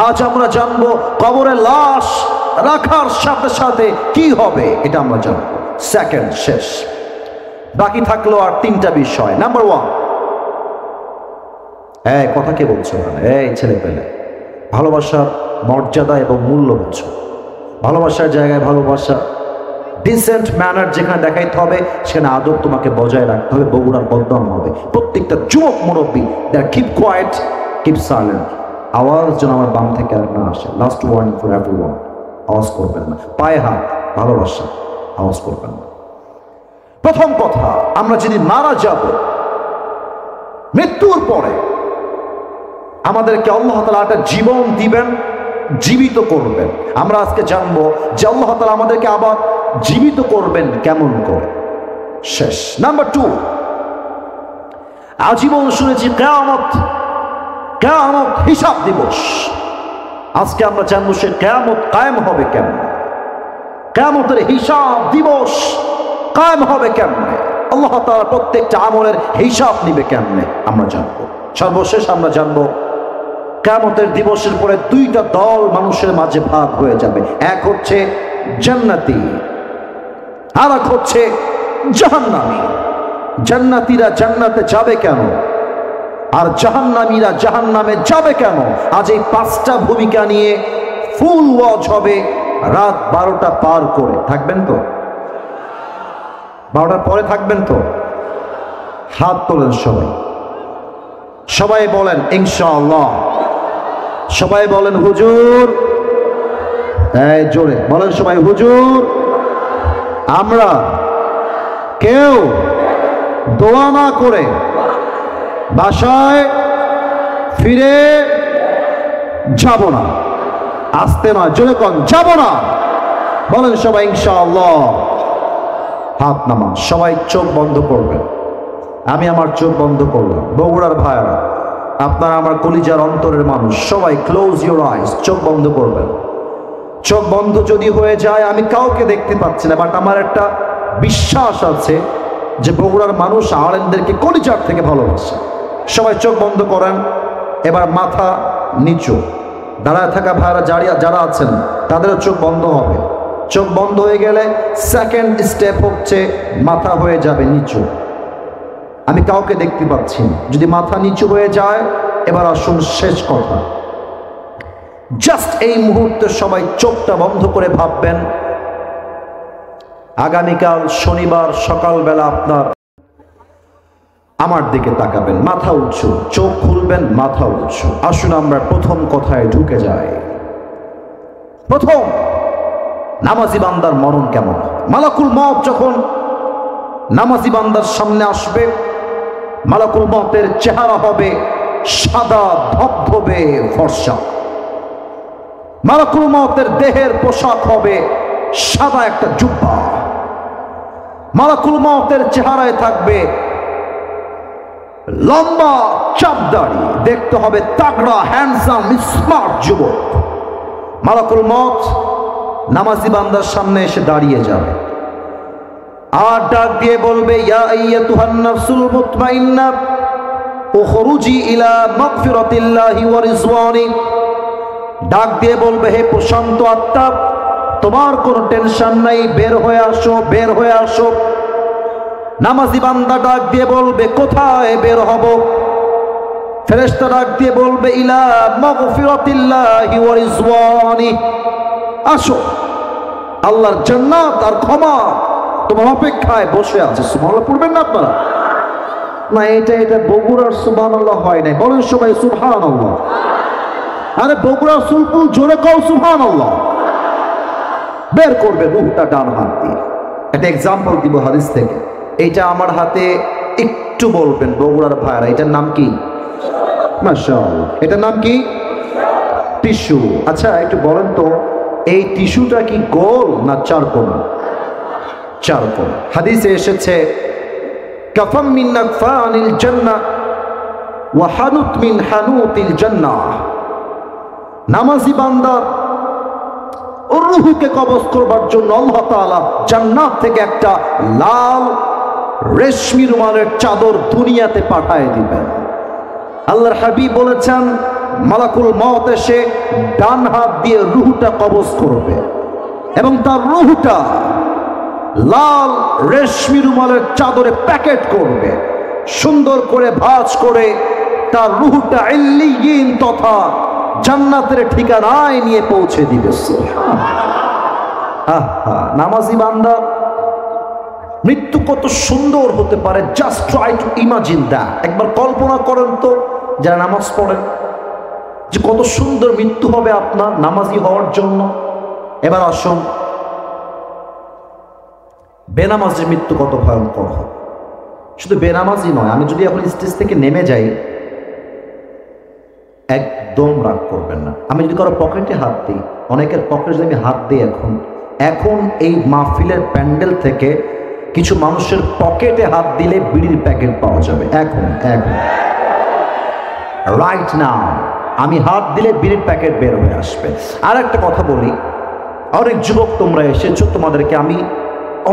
আজ আমরা জানবো কবরে লাশ রাখার সাথে সাথে কি হবে, এটা আমরা জানবো। সেকেন্ড শেষ, বাকি থাকলো আর 3টা বিষয়। নাম্বার 1, কথা কে বলছো? এই ছেলে পেলে, ভালোবাসার মর্যাদা এবং মূল্য বুঝো। ভালোবাসার জায়গায় ভালোবাসা, ডিসেন্ট ম্যানার যেখানে দেখাইতে হবে সেখানে আদব তোমাকে বজায় রাখতে হবে। বগুড়ার বদনাম হবে। প্রত্যেকটা যুবক মুরব্বী, কিপ কোয়াইট, কিপ সাইলেন্ট। আওয়াজ যেন আমার বাম থেকে আর না আসে। লাস্ট ওয়ার্নিং ফর এভরিওয়ান, আওয়াজ করবেন না। পায়ে হাত, ভালোবাসা, আওয়াজ করবেন না। প্রথম কথা, আমরা যেদিন মারা যাব, মৃত্যুর পরে আমাদেরকে আল্লাহ তাআলা একটা জীবন দিবেন, জীবিত করবেন। আমরা আজকে জানবো যে আল্লাহ তাআলা আমাদেরকে আবার জীবিত করবেন কেমন করে? শেষ। নাম্বার 2, আজীবন শুনেছি কিয়ামত, কিয়ামত হিসাব দিবস। আজকে আমরা জানবো সে কিয়ামত কায়েম হবে কেমন, কিয়ামতের হিসাব দিবস কায়েম হবে কেমনে, আল্লাহ তাআলা প্রত্যেকটা আমলের হিসাব নিবে কেমনে আমরা জানবো। সর্বশেষ আমরা জানবো কিয়ামতের দিবসের পরে 2টা দল মানুষের মাঝে ভাগ হয়ে যাবে। এক হচ্ছে জান্নাতি, আর এক হচ্ছে জাহান্নামী। জান্নাতীরা জান্নাতে যাবে কেন, আর জাহান্নামীরা জাহান্নামে যাবে কেন? আজ এই 5টা ভূমিকা নিয়ে ফুল ওয়াজ হবে রাত 12টা পার করে। থাকবেন তো? 12টার পরে থাকবেন তো? হাত তোলেন সবাই, সবাই বলেন ইনশাআল্লাহ, সবাই বলেন হুজুর। এই জোরে বলেন সবাই হুজুর। আমরা কেউ দোয়া না করে বাসায় ফিরে যাব না। আসতে নয়, জোরে কন, যাব না। বলেন সবাই ইনশাআল্লাহ। হাত নামান, সবাই চোখ বন্ধ করবেন। আমি আমার চোখ বন্ধ করলাম। বগুড়ার ভাইরা, আপনারা আমার কলিজার অন্তরের মানুষ, সবাই ক্লোজ ইউর আইস, চোখ বন্ধ করবেন। চোখ বন্ধ যদি হয়ে যায়, আমি কাউকে দেখতে পাচ্ছি না, বাট আমার একটা বিশ্বাস আছে যে বগুড়ার মানুষ আলেমদেরকে কলিজার থেকে ভালোবাসে। সবাই চোখ বন্ধ করেন। এবার মাথা নিচু। দাঁড়ায় থাকা ভাইরা যারা আছেন তাদেরও চোখ বন্ধ হবে। চোখ বন্ধ হয়ে গেলে সেকেন্ড স্টেপ হচ্ছে মাথা হয়ে যাবে নিচু। আমি কাউকে দেখতে পাচ্ছি না। যদি মাথা নিচু হয়ে যায়, এবার আসুন শেষ কথা। জাস্ট এই মুহূর্তে সবাই চোখটা বন্ধ করে ভাববেন, আগামীকাল শনিবার সকালবেলা আপনার আমার দিকে তাকাবেন, মাথা উঁচু, চোখ খুলবেন, মাথা উঁচু। আসুন আমরা প্রথম কথায় ঢুকে যাই। প্রথম, নামাজি বান্দার মরণ কেমন? মালাকুল মউত যখন নামাজি বান্দার সামনে আসবে, মালাকুল মউতের চেহারা হবে সাদা ধবধবে ফর্সা। মালাকুল মউতের দেহের পোশাক হবে সাদা একটা জুব্বা। মালাকুল মউতের চেহারায় থাকবে লম্বা চাপদাড়ি, দেখতে হবে তাগড়া, হ্যান্ডসাম, স্মার্ট যুবক। মালাকুল মউত নামাজি বান্দার সামনে এসে দাঁড়িয়ে যাবে আর ডাক দিয়ে বলবে, ইয়া আইয়াতুহান নাফসুল মুতমাইন্না উখরুজি ইলা মাগফিরাতিল্লাহি ওয়া রিজওয়ানি। ডাক দিয়ে বলবে, হে প্রশান্ত আত্মা, তোমার কোনো টেনশন নাই, বের হয়ে আসো, বের হয়ে আসো। নামাজি বান্দা ডাক দিয়ে বলবে, কোথায় বের হব? ফেরেশতা ডাক দিয়ে বলবে, ইলা মাগফিরাতিল্লাহি ওয়া রিজওয়ানি, আসো, আল্লাহর জান্নাত আর ক্ষমা তোমার অপেক্ষায় বসে আছে। সুবহানাল্লাহ পড়বেন না আপনারা? না, এটা বগুড়ার সুবহানাল্লাহ হয় নাই। বলেন সবাই সুবহানাল্লাহ। আরে বগুড়ার সুলপুল, জোরে কও সুবহানাল্লাহ। বের করবে রূহটা ডান হাত দিয়ে। একটা এক্সাম্পল দিব হাদিস থেকে। এইটা আমার হাতে একটু বলবেন বগুড়ার ভাইরা, এটার নাম কি? মাশাআল্লাহ। এটার নাম কি? টিস্যু। আচ্ছা একটু বলেন তো, এই টিস্যুটা কি গোল না চারকোনা? চারকোনা। হাদিসে এসেছে, কাফাম মিন আকফানিল জান্নাহ ওয়া হানুত মিন হানুতিল জান্নাহ। নামাজি বান্দার রূহকে কবজ করবার জন্য আল্লাহ তাআলা জান্নাত থেকে একটা লাল রেশমি রুমালের চাদর দুনিয়াতে পাঠিয়ে দিবেন। আল্লাহর হাবিব বলেছেন, মালাকুল মউত এসে ডান হাত দিয়ে রূহটা কবজ করবে এবং তার রূহটা লাল রেশমি রুমালের চাদরে প্যাকেট করবে, সুন্দর করে ভাঁজ করে তার রূহটা ইল্লিয়িন তথা জান্নাতের ঠিকানায় নিয়ে পৌঁছে দিবে। নামাজি বান্দা মৃত্যু কত সুন্দর হতে পারে, just try two imagine that. একবার কল্পনা করেন তো, যারা নামাজ পড়েন, যে কত সুন্দর মৃত্যু হবে আপনার নামাজি হওয়ার জন্য। এবার আসুন, বেনামাজির মৃত্যু কত ভয়ঙ্কর হয়। শুধু বেনামাজি নয়, আমি যদি এখন স্টেজ থেকে নেমে যাই, একদম রাগ করবেন না। আমি যদি কারো পকেটে হাত দিই, অনেকের পকেটে যদি আমি হাত দিই এখন, এখন এই মাহফিলের প্যান্ডেল থেকে কিছু মানুষের পকেটে হাত দিলে বিড়ির প্যাকেট পাওয়া যাবে। এখন এখন রাইট নাও আমি হাত দিলে বিড়ির প্যাকেট বের হয়ে আসবে। আর একটা কথা বলি, অনেক যুবক তোমরা এসেছো, তোমাদেরকে আমি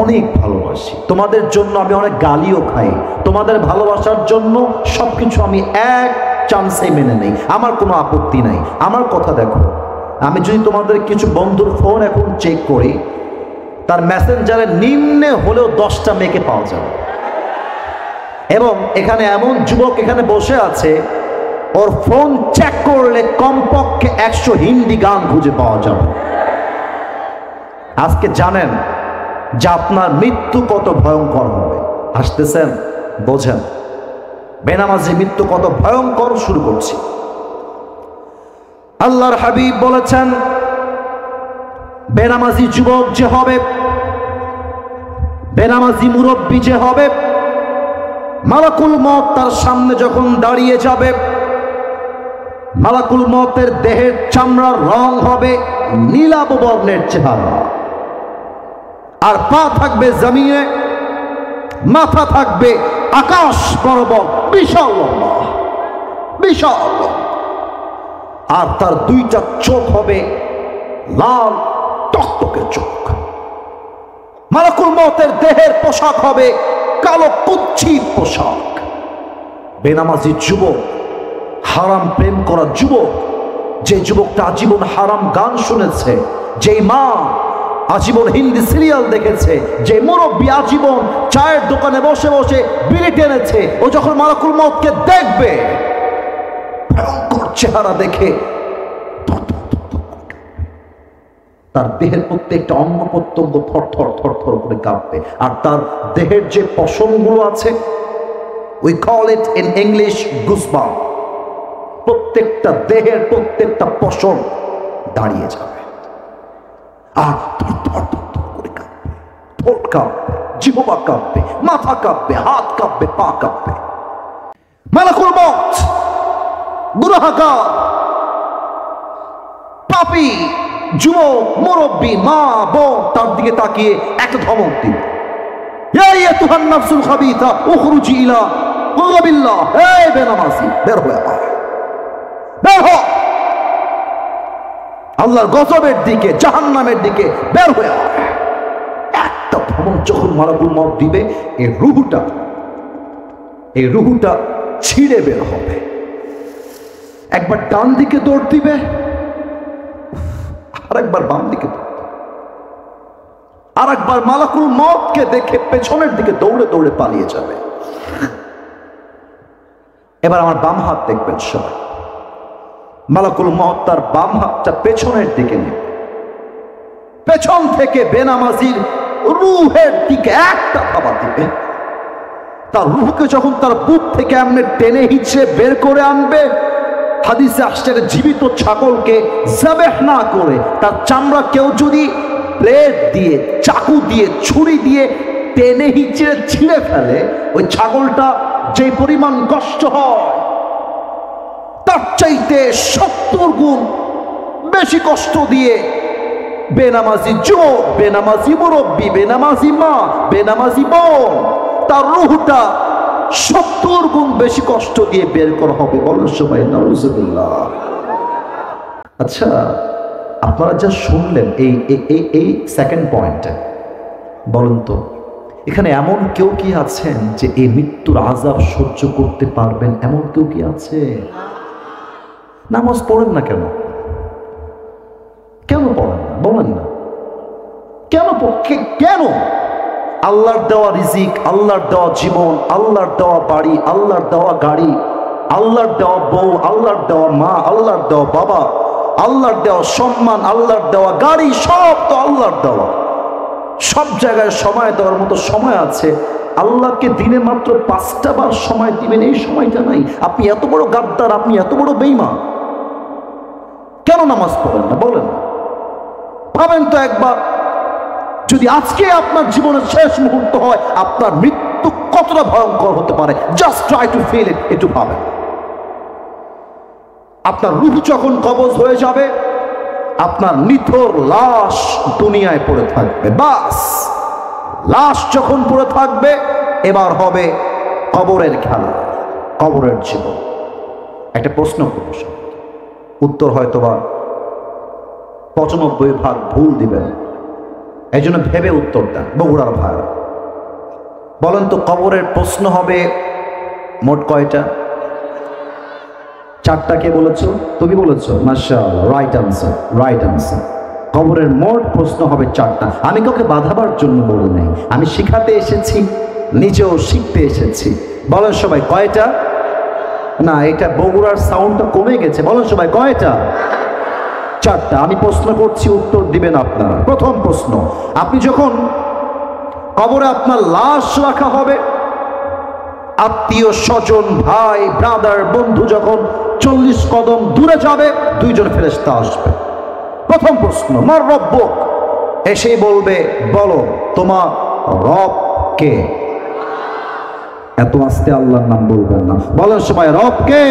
অনেক ভালোবাসি, তোমাদের জন্য আমি অনেক গালিও খাই, তোমাদের ভালোবাসার জন্য সবকিছু আমি এক চান্সে মেনে নেই, আমার কোনো আপত্তি নাই। আমার কথা দেখো, আমি যদি তোমাদের কিছু বন্ধুর ফোন এখন চেক করি, তার মেসেঞ্জারে নিম্নে হলেও 10টা মেয়েকে পাওয়া যাবে। এবং এখানে এমন যুবক এখানে বসে আছে, ওর ফোন চেক করলে কমপক্ষে 100 হিন্দি গান খুঁজে পাওয়া যাবে। আজকে জানেন যে আপনার মৃত্যু কত ভয়ঙ্কর হবে। হাসতেছেন, বোঝেন বেনামাজি মৃত্যু কত ভয়ঙ্কর। শুরু করছি। আল্লাহর হাবিব বলেছেন, বেনামাজি যুবক যে হবে, বেনামাজি মুরব্বী যে হবে, মালাকুল মউত তার সামনে যখন দাঁড়িয়ে যাবে, মালাকুল মউতের দেহের চামড়ার রং হবে নীলাভ বর্ণের চেহারা, আর পা থাকবে জমিনে, মাথা থাকবে আকাশ বরাবর, বিশাল লম্বা, বিশাল লম্বা। আর তার 2টা চোখ হবে লাল টকটকে চোখ। মালাকুল মউতের দেহের পোশাক হবে কালো কুচ্ছিত পোশাক। বেনামাজি যুবক, হারাম প্রেম করা যুবক, যে যুবকটা আজীবন হারাম গান শুনেছে, যেই মা আজীবন হিন্দি সিরিয়াল দেখেছে, যে মুরব্বী আজীবন চায়ের দোকানে বসে বসে বিড়ি টেনেছে, ও যখন মালাকুল মউতকে দেখবে, ভয়ঙ্কর চেহারা দেখে তার দেহের প্রত্যেকটা অঙ্গ প্রত্যঙ্গ থরথর থরথর করে কাঁপবে। আর তার দেহের যে পশমগুলো আছে, we call it in English goosebump, প্রত্যেকটা দেহের প্রত্যেকটা পশম দাঁড়িয়ে যাবে। আর থরথর থরথর করে কাঁপবে, ঠোঁট কাঁপবে, জিহ্বা কাঁপবে, মাথা কাঁপবে, হাত কাঁপবে, পা কাঁপবে। মালাকুল মউত গুনাহগার, পাপী যুবক, মুরব্বী, মা, বোন তার দিকে তাকিয়ে একটা ধমক দিবে, ইয়া আইয়ুহান নাফসুল খাবিথা উখরুজি ইলা গাযাবিল্লাহ, হে বেনামাজি বের হয়ে আয়, বের হ আল্লাহর গজবের দিকে, জাহান্নামের দিকে বের হয়ে আয়। একটা ধমক যখন মালাকুল মউত দিবে, এই রুহুটা ছিঁড়ে বের হবে। একবার ডান দিকে দৌড় দিবে, আরেকবার বাম দিকে, আর একবার মালাকুল মউতকে দেখে পেছনের দিকে দৌড়ে দৌড়ে পালিয়ে যাবে। এবার আমার বাম হাত দেখবেন সবাই। মালাকুল মউত তার বাম হাতটা পেছনের দিকে নেবে, পেছন থেকে বেনামাজির রুহের দিকে একটা থাবা দিবে। তার রুহকে যখন তার বুক থেকে এমনি টেনে হিচড়ে বের করে আনবে, হাদিসে আসছে জীবিত ছাগলকে যাবেহ না করে তার চামড়া কেউ যদি ব্লেড দিয়ে, চাকু দিয়ে, ছুরি দিয়ে টেনে হিচড়ে ছিঁড়ে ফেলে, ওই ছাগলটা যে পরিমাণ কষ্ট হয়, তার চাইতে 70 গুণ বেশি কষ্ট দিয়ে বেনামাজি যুবক, বেনামাজি মুরব্বী, বেনামাজি মা, বেনামাজি বোন, তার রুহটা 70 গুণ বেশি কষ্ট দিয়ে বের করা হবে। বলেন সবাই নাউজুবিল্লাহ। আচ্ছা, আপনারা যা শুনলেন এই সেকেন্ড পয়েন্টে, বলুন তো এখানে এমন কেউ কি আছেন যে এই মৃত্যুর আযাব সহ্য করতে পারবেন? এমন কেউ কি আছে? নামাজ পড়েন না কেন? কেন পড়েন না? বলেন না কেন? কেন? আল্লাহর দেওয়া রিজিক, আল্লাহর দেওয়া জীবন, আল্লাহর দেওয়া বাড়ি, আল্লাহর দেওয়া গাড়ি, আল্লাহর দেওয়া বউ, আল্লাহর দেওয়া মা, আল্লাহর দেওয়া বাবা, আল্লাহর দেওয়া সম্মান, আল্লাহর দেওয়া গাড়ি, সব তো আল্লাহর দেওয়া। সব জায়গায় সময় দেওয়ার মতো সময় আছে। আল্লাহকে দিনে মাত্র 5টা বার সময় দিবেন, এই সময়টা নাই। আপনি এত বড় গাদ্দার, আপনি এত বড় বেঈমান, কেন নামাজ পড়েন না? বলেন, ভাবেন তো একবার, যদি আজকে আপনার জীবনের শেষ মুহূর্ত হয়, আপনার মৃত্যু কতটা ভয়ঙ্কর হতে পারে। Just try to feel it, একটু ভাবেন। আপনার রূহ যখন কবজ হয়ে যাবে, আপনার নিথর লাশ দুনিয়ায় পড়ে থাকবে। বাস লাশ যখন পড়ে থাকবে এবার হবে কবরের খেলা, কবরের জীবন। একটা প্রশ্ন করব, উত্তর হয়তোবা 95% ভুল দিবেন, এই জন্য ভেবে উত্তর দেন। বগুড়ার ভাই বলেন তো, কবরের প্রশ্ন হবে মোট কয়টা? 4টা। কে বলেছো? তুমি বলেছো, মাশাআল্লাহ, রাইট আনসার, রাইট আনসার। কবরের মোট প্রশ্ন হবে 4টা। আমি কাউকে বাধাবার জন্য বলি নাই, আমি শিখাতে এসেছি, নিজেও শিখতে এসেছি। বলেন সবাই কয়টা? না, এটা বগুড়ার সাউন্ডটা কমে গেছে। বলেন সবাই কয়টা? 4টা। আমি প্রশ্ন করছি, উত্তর দিবেন আপনারা। প্রথম প্রশ্ন, আপনি যখন কবরে আপনার লাশ রাখা হবে, আত্মীয় স্বজন, ভাই ব্রাদার বন্ধু যখন 40 কদম দূরে যাবে, 2 জন ফেরেশতা আসবে। প্রথম প্রশ্ন, মার রব্বুক, এসেই বলবে, বলো তোমার রব কে? এত আস্তে আল্লাহর নাম বলবেন না, বলেন সবাই রব কে?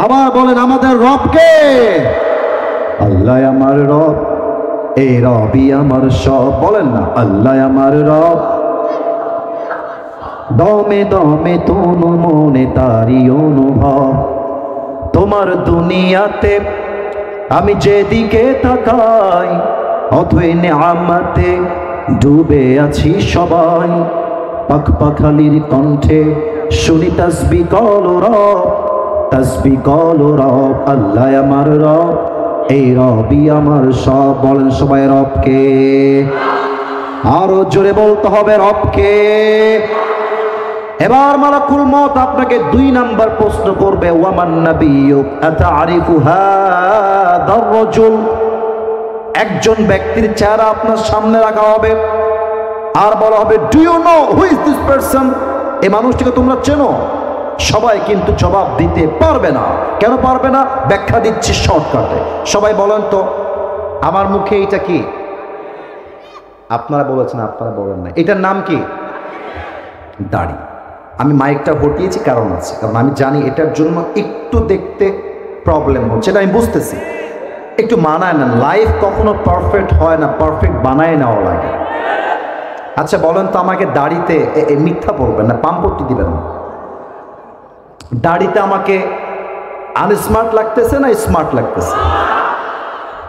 আবার বলেন, আমাদের রব কে? আল্লাহ আমার রব, এই রবই আমার সব। বলেন না, আল্লাহ আমার রব, দমে দমে তনু মনে তারি অনুভব। তোমার দুনিয়াতে আমি যেদিকে তাকাই, অথই নেয়ামতে ডুবে আছি সবাই। পাখ পাখালির কণ্ঠে শুনি তাসবিহ কল রব, তাসবিহ কল রব, আল্লাহ আমার রব, এই রবই আমার সব। বলেন সবাই রবকে। আরো জোরে বলতে হবে রবকে। এবার মালাকুল মউত আপনাকে 2 নাম্বার প্রশ্ন করবে, ওয়ামান নাবিয়্যুক আতা'রিফু হাযার রাজুল। একজন ব্যক্তির চেহারা আপনার সামনে রাখা হবে, আর বলা হবে, do you know who is this person? এই মানুষটিকে তোমরা চেনো? সবাই কিন্তু জবাব দিতে পারবে না। কেন পারবে না? ব্যাখ্যা দিচ্ছি শর্টকাটে। সবাই বলেন তো, আমার মুখে এটা কি? আপনারা বলেছেন, আপনারা বলেন না। এটার নাম কি? দাড়ি। আমি মাইকটা হটিয়েছি কারণ আছে, কারণ আমি জানি এটার জন্য একটু দেখতে প্রবলেম হচ্ছে, এটা আমি বুঝতেছি। একটু মানায় না, লাইফ কখনো পারফেক্ট হয় না, পারফেক্ট বানায় নেওয়া লাগে। আচ্ছা বলেন তো, আমাকে দাড়িতে, মিথ্যা বলবেন না, পাম্পটি দিবেন না, দাড়িতে আমাকে আনস্মার্ট লাগতেছে না স্মার্ট লাগতেছে?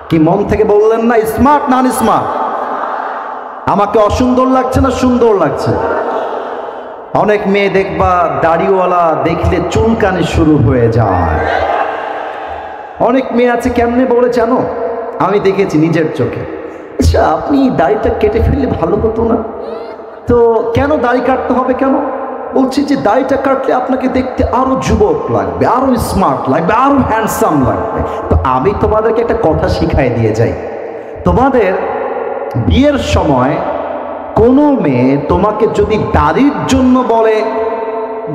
কি মন থেকে বললেন না? স্মার্ট না আনস্মার্ট? আমাকে অসুন্দর লাগছে না সুন্দর লাগছে? অনেক মেয়ে দেখবা দাড়িওয়ালা দেখলে চুলকানি শুরু হয়ে যায়। অনেক মেয়ে আছে কেমনে বলে জানো? আমি দেখেছি নিজের চোখে। আচ্ছা, আপনি দাড়িটা কেটে ফেললে ভালো হতো না? তো কেন দাড়ি কাটতে হবে কেন? বলছি যে দাড়িটা কাটলে আপনাকে দেখতে আরো যুবক লাগবে, আরো স্মার্ট লাগবে, আরো হ্যান্ডসাম লাগবে। তো আমি তোমাদেরকে একটা কথা শিখাই দিয়ে যাই। তোমাদের বিয়ের সময় কোনো মেয়ে তোমাকে যদি দাড়ির জন্য বলে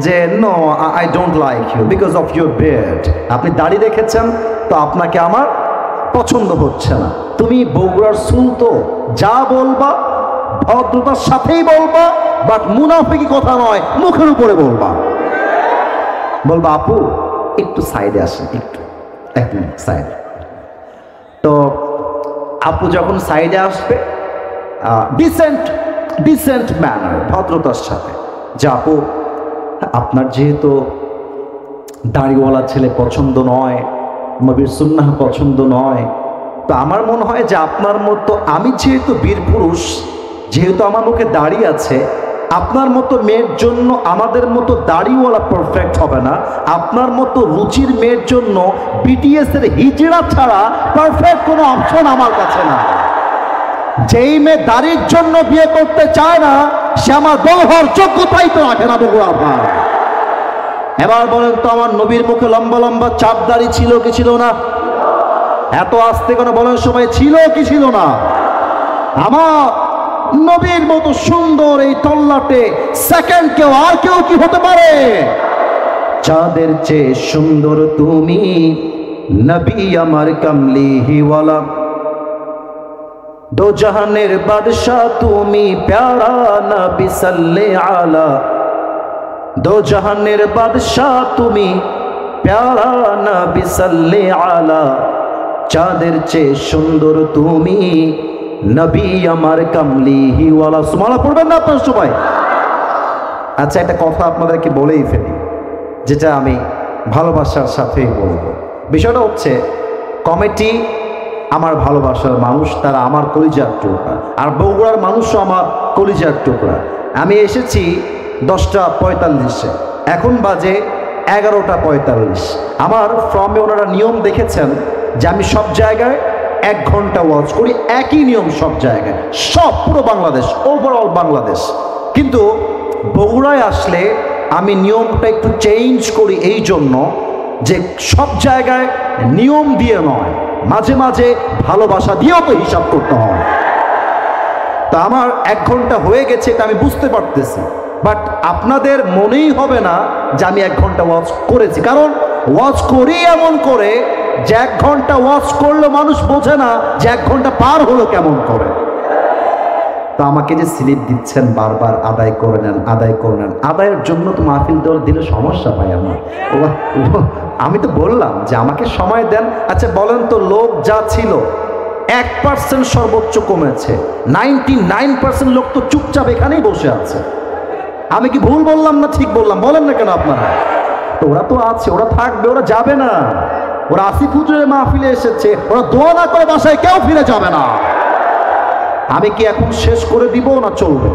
যে no I don't like you because of your beard, আপনি দাড়ি রেখেছেন তো আপনাকে আমার পছন্দ হচ্ছে না, তুমি বগুড়ার চুল তো, যা বলবা ভদ্রতার সাথেই বলবা, বাট মুনাফিকি কথা নয়, মুখের উপরে বলবা। বলবা আপু একটু সাইডে আসেন, একটু 1 মিনিট সাইডে। তো আপু যখন সাইডে আসবে, ডিসেন্ট ম্যানার, ভদ্রতার সাথে, যে আপু আপনার যেহেতু দাড়িওয়ালা ছেলে পছন্দ নয়, নবীর সুন্নাহ পছন্দ নয়, তো আমার মনে হয় যে আপনার মতো, আমি যেহেতু বীর পুরুষ, যেহেতু আমার মুখে দাড়ি আছে, আপনার মতো মেয়ের জন্য আমাদের মতো দাড়িওয়ালা পারফেক্ট হবে না, আপনার মতো রুচির মেয়ের জন্য বিটিএস এর হিজড়া ছাড়া পারফেক্ট কোনো অপশন আমার কাছে না। যেই মেয়ে দাড়ির জন্য বিয়ে করতে চায় না, সে আমার বউ হওয়ার যোগ্যতাই তো রাখে না। বগুড়া ভাই, এবার বলেন তো, আমার নবীর মুখে লম্বা লম্বা চাপ দাড়ি ছিল কি ছিল না? এত আসতে কেন বলেন সবাই, ছিল কি ছিল না? আমার নবীর মতো সুন্দর এই তল্লাটে সেকেন্ড কেউ আর কেউ কি হতে পারে? চাঁদের চেয়ে সুন্দর তুমি, নবী আমার কামলিওয়ালা, দো জাহানের বাদশাহ তুমি, প্যারা নবী সাল্লে আলা। দো জাহানের বাদশাহ তুমি, প্যারা নবী সাল্লে আলা। চাঁদের চেয়ে সুন্দর তুমি, নবী আমার কামলিওয়ালা। সুবহানাল্লাহ পড়বেন না আপনারা সবাই? আচ্ছা, একটা কথা আপনাদেরকে বলেই ফেলি, যেটা আমি ভালোবাসার সাথেই বলবো। বিষয়টা হচ্ছে, কমিটি আমার ভালোবাসার মানুষ, তারা আমার কলিজার টুকরা, আর বগুড়ার মানুষও আমার কলিজার টুকরা। আমি এসেছি 10:45, এখন বাজে 11:45। আমার ফর্মে ওনারা নিয়ম দেখেছেন যে আমি সব জায়গায় 1 ঘন্টা ওয়াচ করি, একই নিয়ম সব জায়গায়, সব পুরো বাংলাদেশ, ওভারঅল বাংলাদেশ। কিন্তু বগুড়ায় আসলে আমি নিয়মটা একটু চেঞ্জ করি, এই জন্য যে সব জায়গায় নিয়ম দিয়ে নয়, মাঝে মাঝে ভালোবাসা দিয়েও তো হিসাব করতে হয়। তা আমার 1 ঘন্টা হয়ে গেছে, এটা আমি বুঝতে পারতেছি, বাট আপনাদের মনেই হবে না যে আমি 1 ঘন্টা ওয়াচ করেছি, কারণ ওয়াচ করি এমন করে যে 1 ঘন্টা ওয়াচ করলে মানুষ বোঝে না যে 1 ঘন্টা পার হলো কেমন করে। তা আমাকে যে স্লিপ দিচ্ছেন বারবার, আদায় করে নেন, আদায় করে নেন, আদায়ের জন্য তো মাহফিল দল দিলে সমস্যা পাই আমার। আমি তো বললাম যে আমাকে সময় দেন। আচ্ছা বলেন তো, লোক যা ছিল 1% সর্বোচ্চ কমেছে, 99% লোক তো চুপচাপ এখানেই বসে আছে। আমি কি ভুল বললাম না ঠিক বললাম? বলেন না কেন আপনারা? তো ওরা তো আছে, ওরা থাকবে, ওরা যাবে না। ওরা আসিফ হুজুরের মাহফিলে এসেছে, ওরা দোয়া না করে বাসায় কেউ ফিরে যাবে না। আমি কি এখন শেষ করে দিব না চলবে?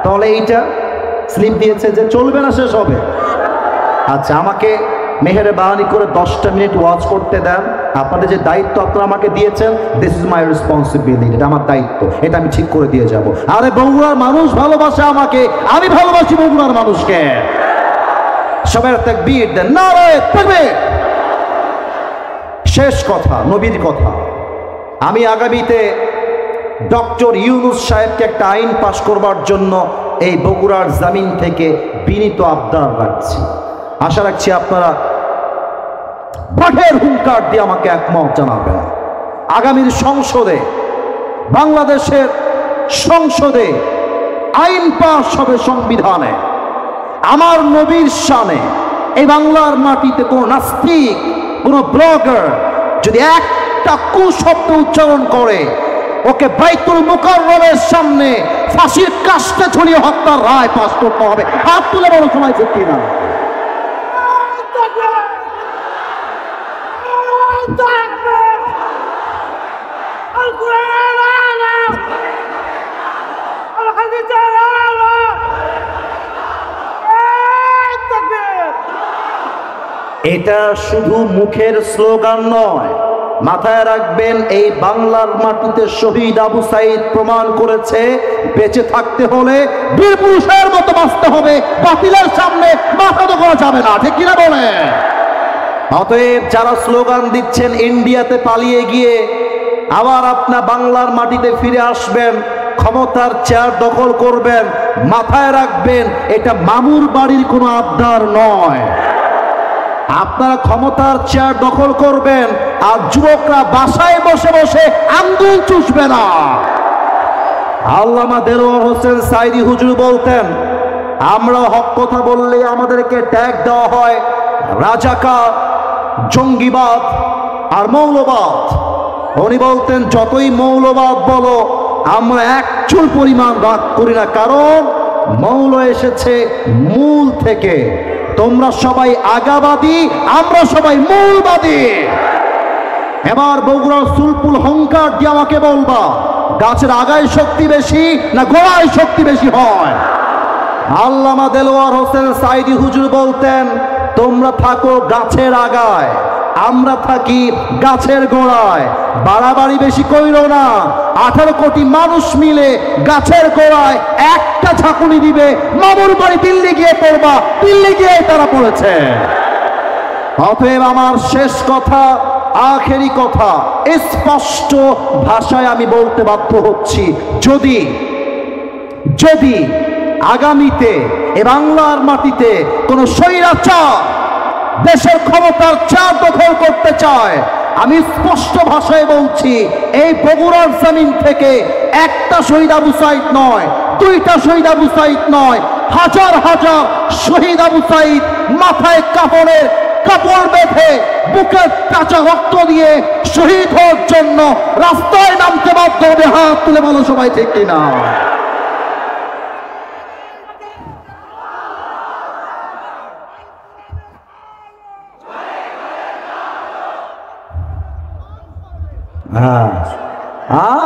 তাহলে এইটা স্লিপ দিয়েছে যে চলবে না, শেষ হবে। আচ্ছা, আমাকে মেহেরবানি করে 10টা মিনিট ওয়াচ করতে দেন। আপনাদের যে দায়িত্ব আপনারা আমাকে দিয়েছেন, দিস ইজ মাই রেসপন্সিবিলিটি, এটা আমার দায়িত্ব, এটা আমি ঠিক করে দিয়ে যাব। আরে বগুড়ার মানুষ ভালোবাসে আমাকে, আমি ভালোবাসি বগুড়ার মানুষকে। সবাই তাকবীর দেন, নারে তাকবীর। শেষ কথা, নবীর কথা। আমি আগামীতে ডক্টর ইউনূস সাহেবকে একটা আইন পাশ করবার জন্য এই বগুড়ার জমিন থেকে বিনীত আবদার রাখছি। আশা রাখছি আপনারা বাঘের হুঙ্কার দিয়ে আমাকে একমত জানাবেন। আগামীর সংসদে, বাংলাদেশের সংসদে আইন পাশ হবে, সংবিধানে আমার নবীর শানে। এই বাংলার মাটিতে কোন নাস্তিক, কোন ব্লগার যদি একটা কুশব্দ উচ্চারণ করে, ওকে বাইতুল মুকাররমের সামনে ফাঁসির কাস্টে ঝুলিয়ে হত্যার রায় পাশ করতে হবে। হাত তুলে বড় সময় ঠিক না? এটা শুধু মুখের স্লোগান নয়, মাথায় রাখবেন, এই বাংলার মাটিতে শহীদ আবু সাইদ প্রমাণ করেছে বেঁচে থাকতে হলে বীর পুরুষের মতো বাঁচতে হবে, বাতিলের সামনে মাথা তো করা যাবে না, ঠিক কিনা বলেন? অতএব যারা স্লোগান দিচ্ছেন ইন্ডিয়াতে পালিয়ে গিয়ে আবার আপনার বাংলার মাটিতে ফিরে আসবেন, ক্ষমতার চেয়ার দখল করবেন, মাথায় রাখবেন এটা মামুর বাড়ির কোনো আবদার নয়। আপনারা ক্ষমতার চেয়ার দখল করবেন আর যুবকরা বাসায় বসে বসে আঙ্গুল চুষবে না। আল্লামা দেলোয়ার হোসেন সাইদি হুজুর বলতেন, আমরা হক কথা বললে আমাদেরকে ট্যাগ দেওয়া হয় রাজাকার, জঙ্গিবাদ আর মৌলবাদ। উনি বলতেন, যতই মৌলবাদ বলো, আমরা এক চুল পরিমাণ রাগ করি না, কারণ মৌল এসেছে মূল থেকে। তোমরা সবাই আগাবাদী, আমরা সবাই মূলবাদী। এবার বগুড়ার সুলপুল হংকার দিয়ে আমাকে বলবা, গাছের আগায় শক্তি বেশি না গোড়ায় শক্তি বেশি হয়? আল্লামা দেলোয়ার হোসেন সাইদি হুজুর বলতেন, তোমরা থাকো গাছের আগায়, আমরা থাকি গাছের গোড়ায়। বাড়াবাড়ি বেশি কইরো না। 18 কোটি মানুষ মিলে গাছের গোড়ায় একটা ঝাঁকুনি দিবে, মামুর বাড়ি দিল্লি গিয়ে পড়বা, দিল্লি গিয়ে তারা পড়েছে। অতএব আমার শেষ কথা, আখেরি কথা, স্পষ্ট ভাষায় আমি বলতে বাধ্য হচ্ছি, যদি আগামীতে এ বাংলার মাটিতে কোন স্বৈরাচার দেশের ক্ষমতার চেয়ার দখল করতে চায়, আমি স্পষ্ট ভাষায় বলছি, এই বগুড়ার জমিন থেকে একটা শহীদ আবু সাইদ নয়, 2টা শহীদ আবু সাইদ নয়, হাজার হাজার শহীদ আবু সাইদ মাথায় কাপড়ের কাপড় বেঁধে বুকে কাঁচা রক্ত দিয়ে শহীদ হওয়ার জন্য রাস্তায় নামতে বাধ্য হবে। হাত তুলে বলো সবাই ঠিক কিনা?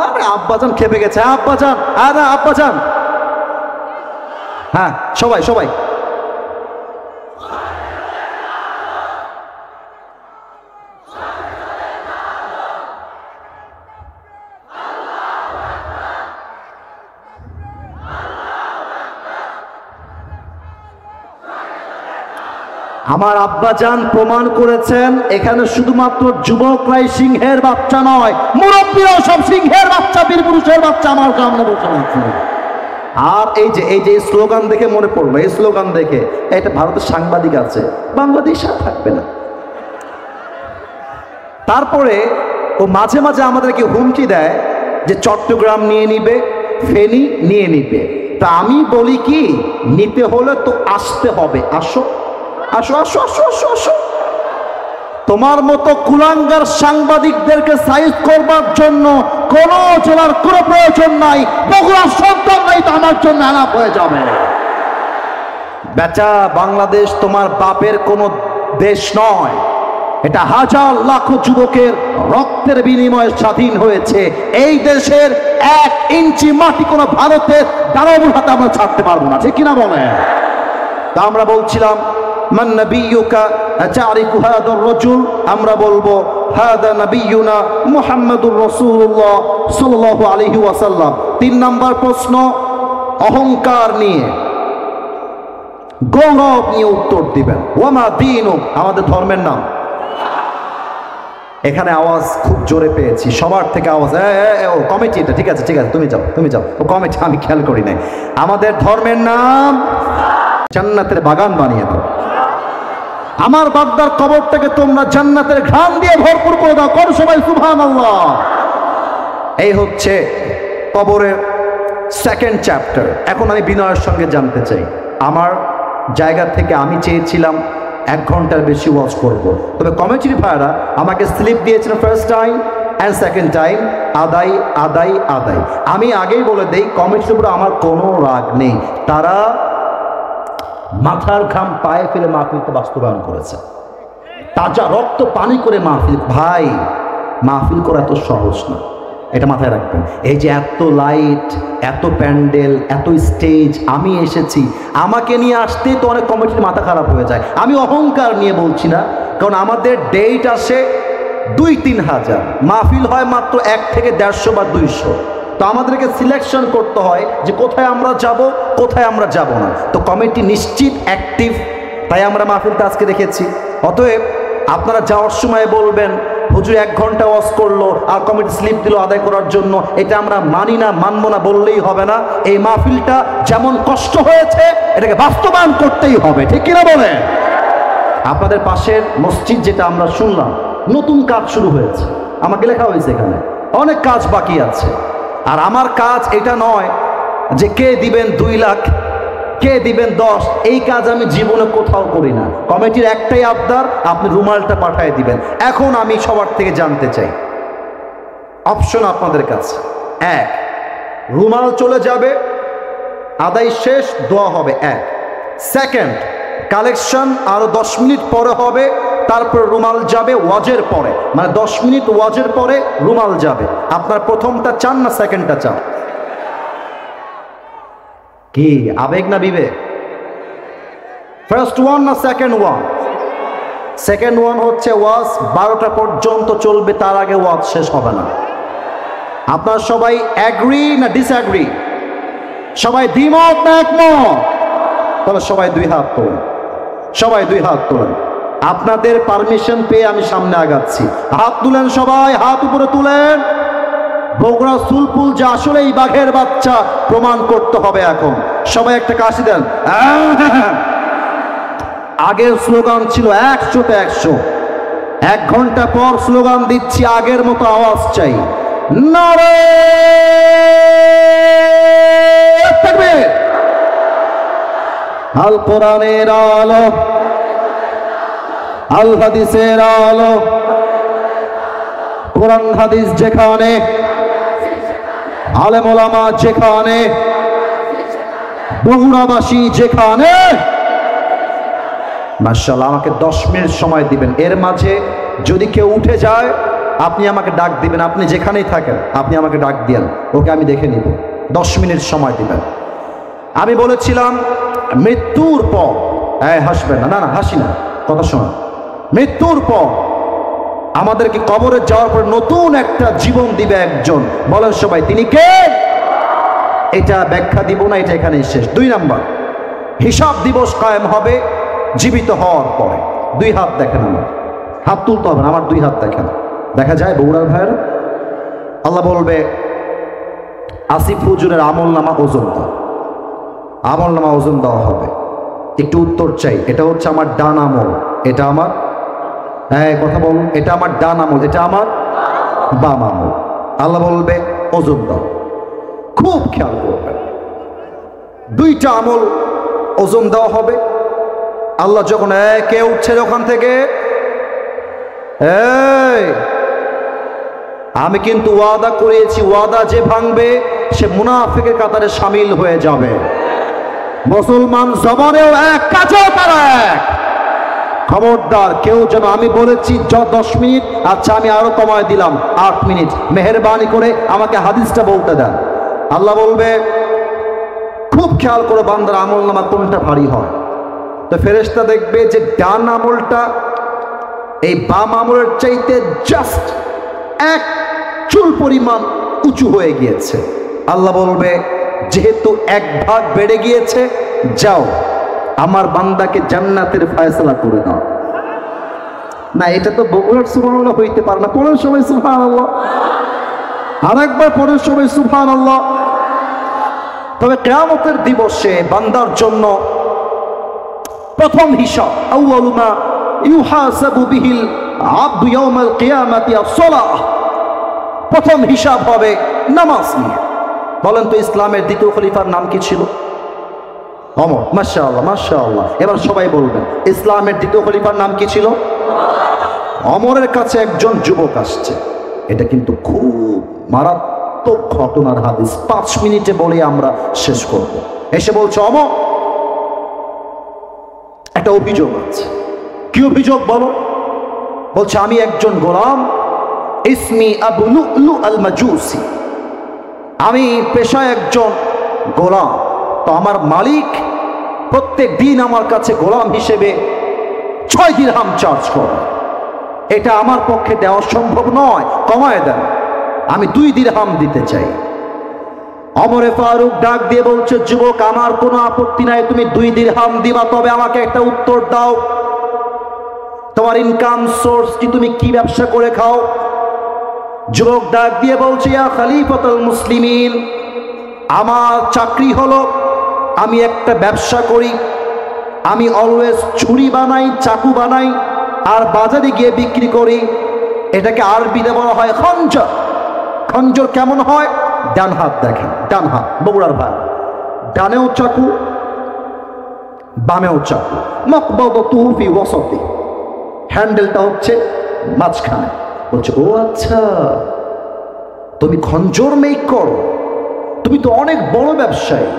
আরে আব্বাজান খেপে গেছে, আব্বাজান, আরে আব্বাজান। হ্যাঁ সবাই সবাই আমার আব্বাজান প্রমাণ করেছেন এখানে শুধুমাত্র যুবকরাই সিংহের বাচ্চা নয়, মুরব্বীরাও সব সিংহের বাচ্চা, বীর পুরুষের বাচ্চা আমার সামনে বসে আছে। আর এই যে স্লোগান দেখে মনে পড়লো, এই স্লোগান দেখে এটা ভারতের সাংবাদিক আছে, বাংলাদেশ আর থাকবে না। তারপরে ও মাঝে মাঝে আমাদেরকে হুমকি দেয় যে চট্টগ্রাম নিয়ে নিবে, ফেনী নিয়ে নিবে। তা আমি বলি কি, নিতে হলে তো আসতে হবে, আসো আসো আসো আসো আসো আসো। তোমার মতো কুলাঙ্গার সাংবাদিকদেরকে সাইজ করবার জন্য কোন জেলার কোনো প্রয়োজন নাই, বগুড়ার সন্তান নাই তো আমার জন্য আলাপ হয়ে যাবে। বেচা বাংলাদেশ তোমার বাপের কোনো দেশ নয়, এটা হাজার লাখো যুবকের রক্তের বিনিময়ে স্বাধীন হয়েছে। এই দেশের 1 ইঞ্চি মাটি কোনো ভারতের দানবের হাতে আমরা ছাড়তে পারবো না, ঠিক কিনা বলেন? তা আমরা বলছিলাম মান নবিয়্যুকা তা'রিফু হাদার রাজুল, আমরা বলবো হাদা নবিয়্যুনা মুহাম্মাদুর রাসূলুল্লাহ সাল্লাল্লাহু আলাইহি ওয়াসাল্লাম। 3 নাম্বার প্রশ্ন অহংকার নিয়ে, গৌরব নিয়ে উত্তর দিবেন। ওয়ামা দীনুক, আমাদের ধর্মের নাম। এখানে আওয়াজ খুব জোরে পেয়েছি, সবার থেকে আওয়াজ। ও কমিটি, এটা ঠিক আছে ঠিক আছে, তুমি যাও তুমি যাও, ও কমিটি, আমি খেয়াল করি নাই। আমাদের ধর্মের নাম, জান্নাতের বাগান বানিয়ে দাও। আমার বাগদার কবরটাকে তোমরা জান্নাতের ঘ্রাণ দিয়ে ভরপুর করে দাও, কর সবাই সুবহানাল্লাহ। এই হচ্ছে কবরের 2nd চ্যাপ্টার। এখন আমি বিনয়ের সঙ্গে জানতে চাই, আমার জায়গা থেকে আমি চেয়েছিলাম 1 ঘন্টার বেশি ওয়াজ করব, তবে কমিটির ভাইরা আমাকে স্লিপ দিয়েছিলেন first time and second time আদাই আদাই আদাই। আমি আগেই বলে দেই, কমিটির উপরে আমার কোনো রাগ নেই, তারা মাথার ঘাম পায়ে ফেলে মাহফিলকে বাস্তবায়ন করেছে, তাজা রক্ত পানি করে মাহফিল। ভাই, মাহফিল করা এত সহজ না, এটা মাথায় রাখবেন। এই যে এত লাইট, এত প্যান্ডেল, এত স্টেজ, আমি এসেছি, আমাকে নিয়ে আসতেই তো অনেক কমিটির মাথা খারাপ হয়ে যায়। আমি অহংকার নিয়ে বলছি না, কারণ আমাদের ডেট আসে 2-3 হাজার, মাহফিল হয় মাত্র 1 থেকে 150 বা 200। তো আমাদেরকে সিলেকশন করতে হয় যে কোথায় আমরা যাব, কোথায় আমরা যাব না। তো কমিটি নিশ্চিত অ্যাক্টিভ, তাই আমরা মাহফিলটা আজকে দেখেছি। অতএব আপনারা যাওয়ার সময় বলবেন হুজুর 1 ঘন্টা ওয়াজ করলো আর কমিটি স্লিপ দিল আদায় করার জন্য, এটা আমরা মানি না, মানবো না বললেই হবে না। এই মাহফিলটা যেমন কষ্ট হয়েছে, এটাকে বাস্তবায়ন করতেই হবে, ঠিক কিনা বলেন? আপনাদের পাশের মসজিদ যেটা আমরা শুনলাম, নতুন কাজ শুরু হয়েছে, আমাকে লেখা হয়েছে এখানে অনেক কাজ বাকি আছে। আর আমার কাজ এটা নয় যে কে দিবেন 2 লাখ, কে দিবেন 10, এই কাজ আমি জীবনে কোথাও করি না। কমিটির একটাই আবদার, আপনি রুমালটা পাঠিয়ে দিবেন। এখন আমি সবার থেকে জানতে চাই, অপশন আপনাদের কাছে। 1, রুমাল চলে যাবে, আদায় শেষ, দোয়া হবে 1। 2nd, কালেকশন আরো 10 মিনিট পরে হবে, তারপর রুমাল যাবে ওয়াজের পরে, মানে 10 মিনিট ওয়াজের পরে রুমাল যাবে। আপনার প্রথমটা চান না সেকেন্ডটা চান? কি আবেগ না বিবেক? ফার্স্ট ওয়ান না সেকেন্ড ওয়ান? সেকেন্ড ওয়ান হচ্ছে ওয়াজ 12টা পর্যন্ত চলবে, তার আগে ওয়াজ শেষ হবে না। আপনার সবাই অ্যাগ্রি না ডিসঅ্যাগ্রি? সবাই দ্বিমত না একমত? তাহলে সবাই 2 হাত তোলেন, সবাই 2 হাত তোলেন। আপনাদের পারমিশন পেয়ে আমি সামনে আগাচ্ছি। হাত তুলেন সবাই, হাত উপরে তুলেন। বগুড়া সুলপুল যে আসলেই বাঘের বাচ্চা প্রমাণ করতে হবে এখন। সবাই একটা কাশি দেন। আগের স্লোগান ছিল 100তে 100, 1 ঘন্টা পর স্লোগান দিচ্ছি আগের মতো আওয়াজ চাই। নারে তাকবীর, আল কোরআনের আলো, আল হাদিসের আলো, কোরআন হাদিস যেখানে, আলেম ওলামা যেখানে, বগুড়াবাসী যেখানে। মাশাআল্লাহ, আমাকে 10 মিনিট সময় দিবেন। এর মাঝে যদি কেউ উঠে যায় আপনি আমাকে ডাক দিবেন। আপনি যেখানেই থাকেন আপনি আমাকে ডাক দিয়েন, ওকে আমি দেখে নিব। 10 মিনিট সময় দিবেন। আমি বলেছিলাম মৃত্যুর পর, হাসবেন না, না না হাসি না, কথা শোনা। মৃত্যুর পর আমাদেরকে কবরে যাওয়ার পর নতুন একটা জীবন দিবে একজন। বলেন সবাই, তিনি কে? এটা ব্যাখ্যা দিব না, এটা এখানেই শেষ। 2 নাম্বার, হিসাব দিবস কায়েম হবে জীবিত হওয়ার পরে। 2 হাত দেখেন, আমার হাত তুলতে হবে না, আমার 2 হাত দেখেন। দেখা যায় বগুড়ার ভাইয়ের, আল্লাহ বলবে আসিফ হুজুরের আমল নামা ওজন দাও, আমল নামা ওজন দেওয়া হবে। একটু উত্তর চাই। এটা হচ্ছে আমার ডান আমল, এটা আমার, কথা বলুন, এটা আমার ডান আমল, এটা আমার বাম আমল। আল্লাহ বলবে ওজন দাও। খুব খেয়াল করবেন, 2টা আমল ওজন দেওয়া হবে। আল্লাহ যখন কে উঠছে ওখান থেকে, আমি কিন্তু ওয়াদা করেছি, ওয়াদা যে ভাঙবে সে মুনাফিকের কাতারে শামিল হয়ে যাবে। মুসলমান জবানেও এক, কাজেও তারা এক। খবরদার কেউ যেন, আমি বলেছি 10 মিনিট, আচ্ছা আমি আরো কমায় দিলাম 8 মিনিট, মেহেরবানি করে আমাকে হাদিসটা বলতে দেন। আল্লাহ বলবে খুব খেয়াল করে বান্দার আমল নামা কোনটা ভারী হয়। তো ফেরেশতা দেখবে যে ডান আমলটা এই বাম আমলের চাইতে জাস্ট 1 চুল পরিমাণ উঁচু হয়ে গিয়েছে। আল্লাহ বলবে যেহেতু 1 ভাগ বেড়ে গিয়েছে, যাও আমার বান্দাকে জান্নাতের ফয়সালা করে দাও। না, এটা তো বগুড়ার সুবহানাল্লাহ হইতে পারে না। পরের সময় সুবহানাল্লাহ, আরেকবার পরের সময় সুবহানাল্লাহ। তবে কিয়ামতের দিবসে বান্দার জন্য প্রথম হিসাব, আউয়ালু মা ইউহাসাবু বিহিল আবদু ইয়াউমাল কিয়ামাতি আস-সালাহ। প্রথম হিসাব হবে নামাজ নিয়ে। বলেন তো ইসলামের দ্বিতীয় খলিফার নাম কি ছিল? ওমর। মাশাআল্লাহ, মাশাআল্লাহ। এবার সবাই বলবেন ইসলামের দ্বিতীয় খলিফার নাম কি ছিল? ওমরের কাছে একজন যুবক আসছে। এটা কিন্তু খুব মারাত্মক ঘটনার হাদিস, 5 মিনিটে বলে আমরা শেষ করব। এসে বলছে, ওমর একটা অভিযোগ আছে। কি অভিযোগ বলো? বলছে আমি একজন গোলাম, ইসমি আবু লুলু আল মাজুসি, আমি পেশায় একজন গোলাম। তো আমার মালিক প্রত্যেক দিন আমার কাছে গোলাম হিসেবে 6 দিরহাম চার্জ করে। এটা আমার পক্ষে দেওয়া সম্ভব নয়, কমায় দেন, আমি 2 দিরহাম দিতে চাই। ওমরে ফারুক ডাক দিয়ে বলছে, যুবক আমার কোনো আপত্তি নাই, তুমি 2 দিরহাম দিবা, তবে আমাকে একটা উত্তর দাও, তোমার ইনকাম সোর্স কি, তুমি কি ব্যবসা করে খাও? যুবক ডাক দিয়ে বলছে, ইয়া খলিফাতুল মুসলিমিন, আমার চাকরি হলো আমি একটা ব্যবসা করি, আমি অলওয়েজ ছুরি বানাই, চাকু বানাই, আর বাজারে গিয়ে বিক্রি করি। এটাকে আরবিতে বলা হয় খঞ্জর। খঞ্জর কেমন হয়? ডান হাত দেখেন, ডান হাত বগুড়ার ভাই, ডানেও চাকু বামেও চাকু। মাকবাদাতুহু ফি ওয়াসাতি, হ্যান্ডেলটা হচ্ছে মাঝখানে। বলছে ও আচ্ছা, তুমি খঞ্জর মেক করো, তুমি তো অনেক বড় ব্যবসায়ী,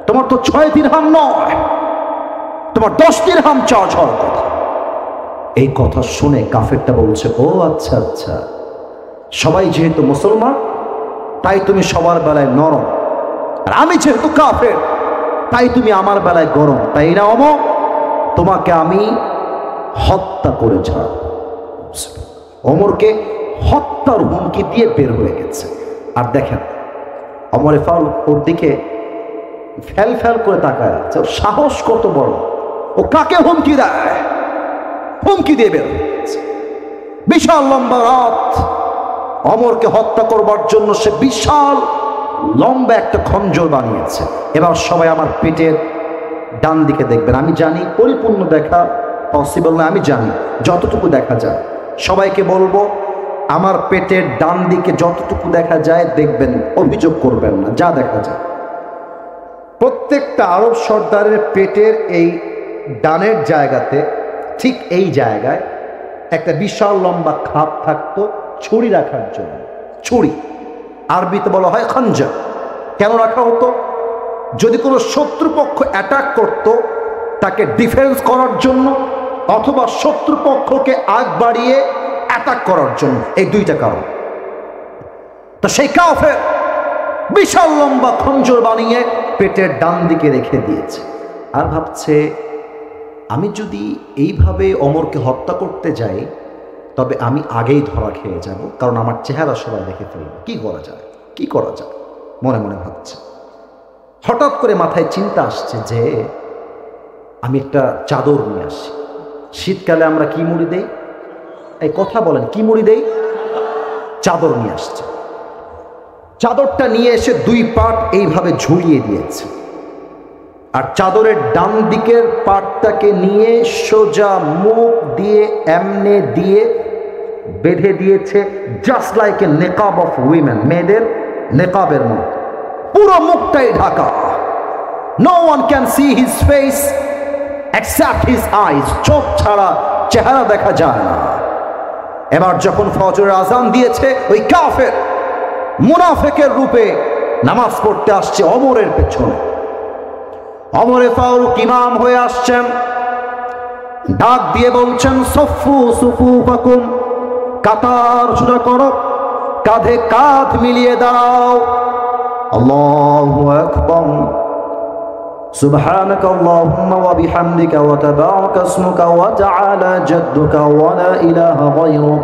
তোমার তো 6 দিরহাম নয়, তোমার 10 দিরহাম চার্জ হওয়ার কথা। এই কথা শুনে কাফেরটা বলছে, ও আচ্ছা আচ্ছা, সবাই যেহেতু মুসলমান তাই তুমি সবার বেলায় নরম, আর আমি যেহেতু কাফের তাই তুমি আমার বেলায় গরম, তাই না? ওমর, তোমাকে আমি হত্যা করে ছাড়ব। ওমরকে হত্যার হুমকি দিয়ে বের হয়ে গেছে। আর দেখেন ওমরে ফারুক ওর দিকে ফ্যাল ফ্যাল করে তাকায় আছে। ওর সাহস কত বড়, ও কাকে হুমকি দেয়? হুমকি দিয়ে বের হয়ে গেছে। বিশাল লম্বা রাত, ওমরকে হত্যা করবার জন্য সে বিশাল লম্বা একটা খঞ্জর বানিয়েছে। এবার সবাই আমার পেটের ডান দিকে দেখবেন। আমি জানি পরিপূর্ণ দেখা পসিবল না, আমি জানি যতটুকু দেখা যায়। সবাইকে বলবো আমার পেটের ডান দিকে যতটুকু দেখা যায় দেখবেন, অভিযোগ করবেন না, যা দেখা যায়। প্রত্যেকটা আরব সর্দারের পেটের এই ডানের জায়গাতে ঠিক এই জায়গায় একটা বিশাল লম্বা খাপ থাকতো ছুরি রাখার জন্য। ছুরি আরবিতে বলা হয় খঞ্জর। কেন রাখা হতো? যদি কোনো শত্রুপক্ষ অ্যাটাক করত তাকে ডিফেন্স করার জন্য, অথবা শত্রুপক্ষকে আগ বাড়িয়ে অ্যাটাক করার জন্য, এই দুইটা কারণ। তো সেই কাফের বিশাল লম্বা খঞ্জর বানিয়ে পেটের ডান দিকে রেখে দিয়েছে, আর ভাবছে আমি যদি এইভাবে ওমরকে হত্যা করতে যাই তবে আমি আগেই ধরা খেয়ে যাব, কারণ আমার চেহারা সবাই দেখে ফেলবে। কি করা যায়, কি করা যায়, মনে মনে ভাবছে। হঠাৎ করে মাথায় চিন্তা আসছে যে আমি একটা চাদর নিয়ে আসি। শীতকালে আমরা কি মুড়ি দেই? এই কথা বলেন, কি মুড়ি দেই? চাদর নিয়ে আসছে। চাদরটা নিয়ে এসে দুই পাট এইভাবে ঝুলিয়ে দিয়েছে, আর চাদরের ডান দিকের পাটটাকে নিয়ে সোজা মুখ দিয়ে এমনে দিয়ে বেঁধে দিয়েছে, জাস্ট লাইক এ নেকাব অফ উইমেন, মেয়েদের নেকাবের মতো। পুরো মুখটাই ঢাকা, no one can see his face except his eyes, চোখ ছাড়া চেহারা দেখা যায় না। এবার যখন ফজরের আজান দিয়েছে, ওই কাফের মুনাফিকের রূপে নামাজ পড়তে আসছে ওমরের পেছনে। ওমরে ফারুক ইমাম হয়ে আসছেন, ডাক দিয়ে বলছেন সফু সুফুফাকুম, কাতার সোজা করো, কাঁধে কাঁধ মিলিয়ে দাও। আল্লাহু আকবার, সুবহানাকা আল্লাহুম্মা ওয়া বিহামদিকা ওয়া তাবারাকা ইসমুকা ওয়া তাআলা জাদ্দুকা ওয়া লা ইলাহা গায়রুক,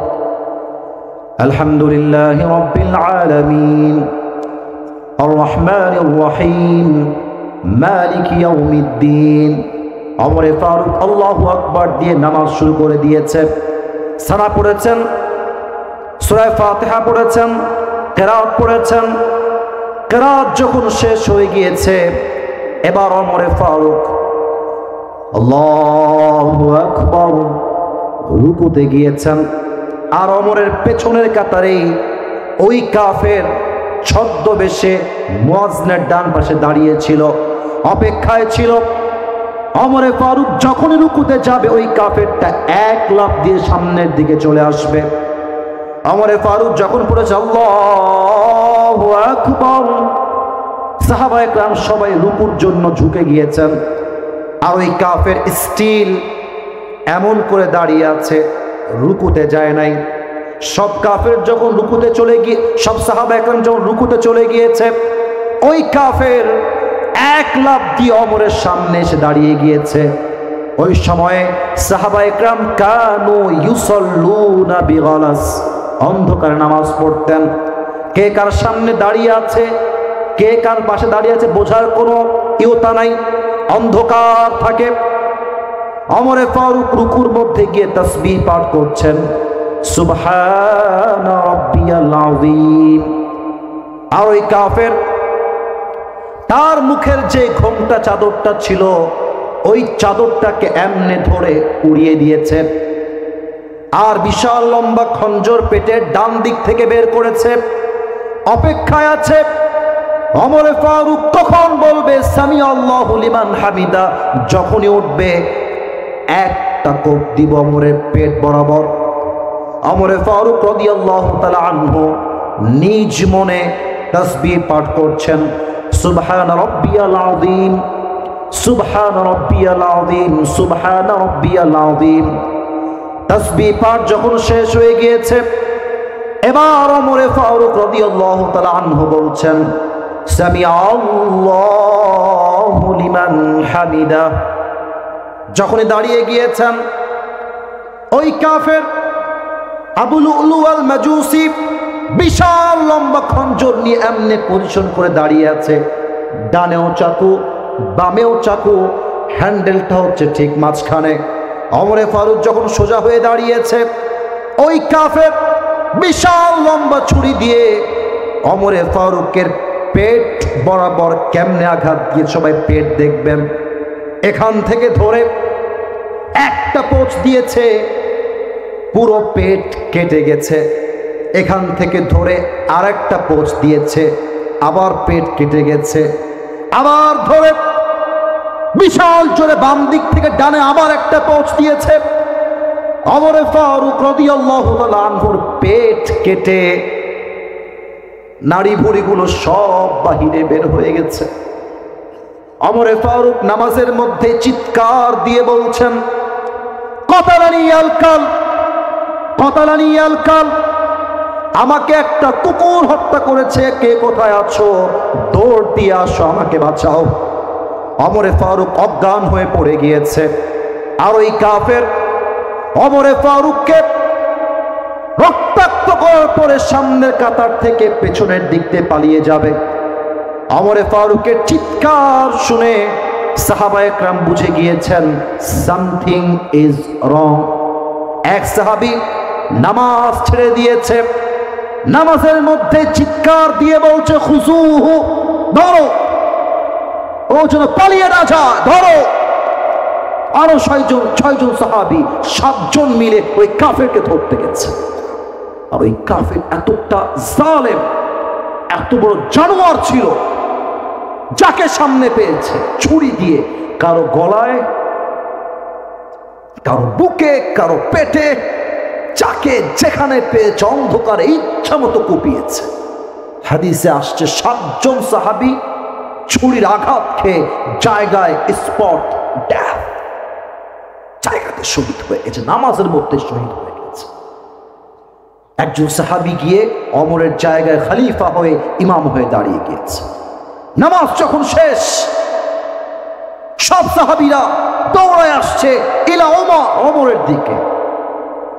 আলহামদুলিল্লাহি রাব্বিল আলামিন, আর রহমানির রহিম, মালিক ইয়াউমিদ্দিন। ওমরে ফারুক আল্লাহু আকবার দিয়ে নামাজ শুরু করে দিয়েছে। সানা পড়েছেন, সূরা ফাতিহা পড়েছেন, কিরাত পড়েছেন। কিরাত যখন শেষ হয়ে গিয়েছে, এবার ওমরে ফারুক আল্লাহু আকবার রুকুতে গিয়েছেন। আর ওমরের পেছনের কাতারে ওই কাফের ছদ্মবেশে মুয়াজ্জিনের ডান পাশে দাঁড়িয়েছিল, অপেক্ষায় ছিল। ওমরে ফারুক যখনই রুকুতে যাবে, ওই কাফেরটা এক লাফ দিয়ে সামনের দিকে চলে আসবে। ওমরে ফারুক যখন পড়েছে আল্লাহু আকবার, সাহাবায়ে কেরাম সবাই রুকুর জন্য ঝুঁকে গিয়েছেন, আর ওই কাফের স্টিল এমন করে দাঁড়িয়ে আছে, রুকুতে যায় নাই। সব কাফের যখন রুকুতে চলে গিয়ে, সব সাহাবায়ে কেরাম যখন রুকুতে চলে গিয়েছে, ওই কাফের এক লাফ দিয়ে ওমরের সামনে এসে দাঁড়িয়ে গিয়েছে। ওই সময়ে সাহাবায়ে কেরাম কানু ইউসাল্লুনা বিগালাস, অন্ধকারে নামাজ পড়তেন। কে কার সামনে দাঁড়িয়ে আছে, কে কার পাশে দাঁড়িয়ে আছে বোঝার কোনো ইয়তা নাই, অন্ধকার থাকে। ওমরে ফারুক রুকুর মধ্যে গিয়ে তাসবিহ পাঠ করছেন, সুবহানা রাব্বিয়াল আযীম। আর ওই কাফের তার মুখের যে ঘোমটা চাদরটা ছিল, ওই চাদরটাকে এমনে ধরে উড়িয়ে দিয়েছে, আর বিশাল লম্বা খঞ্জর পেটের ডান দিক থেকে বের করেছে। অপেক্ষায় আছে ওমরে ফারুক কখন বলবে সামি আল্লাহু লিমান হামিদা। যখনই উঠবে একটা কোপ দিব ওমরের পেট বরাবর। ওমরে ফারুক রাদিয়াল্লাহু তাআলা আনহু নিজ মনে তাসবিহ পাঠ করছেন, সুবহান রাব্বিয়াল আযীম, সুবহান রাব্বিয়াল আযীম, সুবহান রাব্বিয়াল আযীম। তাসবিহ পাঠ যখন শেষ হয়ে গিয়েছে, এবার ওমরে ফারুক রাদিয়াল্লাহু তাআলা আনহু বলছেন সামিআ আল্লাহু লিমান হামিদা। যখনই দাঁড়িয়ে গিয়েছেন, ওই কাফের আবু লুলু আল মাজুসি বিশাল লম্বা খঞ্জর নিয়ে এমনি পজিশন করে দাঁড়িয়ে আছে, ডানেও চাকু বামেও চাকু, হ্যান্ডেলটা হচ্ছে ঠিক মাঝখানে। ওমরে ফারুক যখন সোজা হয়ে দাঁড়িয়েছে, ওই কাফের বিশাল লম্বা ছুরি দিয়ে ওমরে ফারুকের পেট বরাবর কেমনে আঘাত দিয়ে, সবাই পেট দেখবেন, এখান থেকে ধরে একটা পোঁচ দিয়েছে, পুরো পেট কেটে গেছে। এখান থেকে ধরে আরেকটা পোঁচ দিয়েছে, আবার পেট কেটে গেছে। আবার ধরে বিশাল জোরে বাম দিক থেকে ডানে আবার একটা পোঁচ দিয়েছে, ওমর ফারুক রাদিয়াল্লাহু তাআলা আনহুর পেট কেটে নাড়ি ভুঁড়িগুলো সব বাহিরে বের হয়ে গেছে। ওমর ফারুক নামাজের মধ্যে চিৎকার দিয়ে বলছেন, কতালানি আল কাল, কতালানি আল কাল, আমাকে একটা কুকুর হত্যা করেছে, কে কোথায় আছো, দৌড় দিয়ে আসো, আমাকে বাঁচাও। ওমর ফারুক অজ্ঞান হয়ে পড়ে গিয়েছে। আর ওই কাফের ওমর ফারুককে রক্তাক্ত করার পরে সামনের কাতার থেকে পেছনের দিক দিয়ে পালিয়ে যাবে। ওমর ফারুকের চিৎকার শুনে সাহাবায়ে কেরাম বুঝে গিয়েছেন সামথিং ইজ রং। এক সাহাবী নামাজ ছেড়ে দিয়েছে, নামাজের মধ্যে চিৎকার দিয়ে বলছে, খুজুহু, ধরো, ও যেন পালিয়ে না যায়, ধরো। আরো ছয়জন সাহাবী, 7 জন মিলে ওই কাফেরকে ধরতে গেছে। আর ওই কাফের এতটা জালেম, এত বড় জানোয়ার ছিল, যাকে সামনে পেয়েছে ছুরি দিয়ে কারো গলায়, কারো বুকে, কারো পেটে, যাকে যেখানে পেয়েছে অন্ধকারে ইচ্ছা মতো কুপিয়েছে। হাদিসে আসছে 7 জন সাহাবী ছুরির আঘাত খেয়ে জায়গায় স্পট ডেথ, জায়গাতে শহীদ হয়ে গেছে, নামাজের মধ্যে শহীদ হয়ে গেছে। একজন সাহাবী গিয়ে ওমরের জায়গায় খলিফা হয়ে ইমাম হয়ে দাঁড়িয়ে গিয়েছে। নামাজ যখন শেষ, সব সাহাবীরা দৌড়ায় আসছে ইলা ওমর, ওমরের দিকে,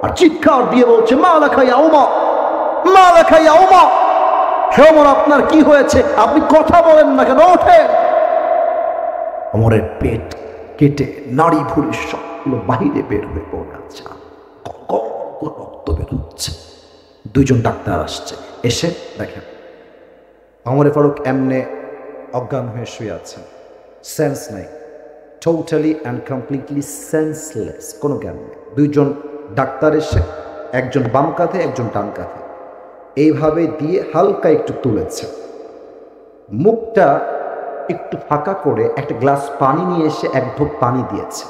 আর চিৎকার দিয়ে বলছে, মা লাকা ইয়া ওমর, মা লাকা ইয়া ওমর, হে ওমর আপনার কি হয়েছে, আপনি কথা বলেন না কেন, ওঠে। ওমরের পেট কেটে নাড়ি ভুঁড়ি সবগুলো বাহিরে বের হয়ে পড়ে আছে, রক্ত বের হচ্ছে। 2 জন ডাক্তার আসছে, এসে দেখেন ওমর ফারুক এমনে অজ্ঞান হয়ে শুয়ে আছেন, সেন্স নাই, টোটালি অ্যান্ড কমপ্লিটলি সেন্সলেস, কোনো জ্ঞান নেই। 2 জন ডাক্তার এসে, একজন বাম কাঁধে একজন ডান কাঁধে, এইভাবে দিয়ে হালকা একটু তুলেছে, মুখটা একটু ফাঁকা করে একটা গ্লাস পানি নিয়ে এসে 1 ঢোক পানি দিয়েছে।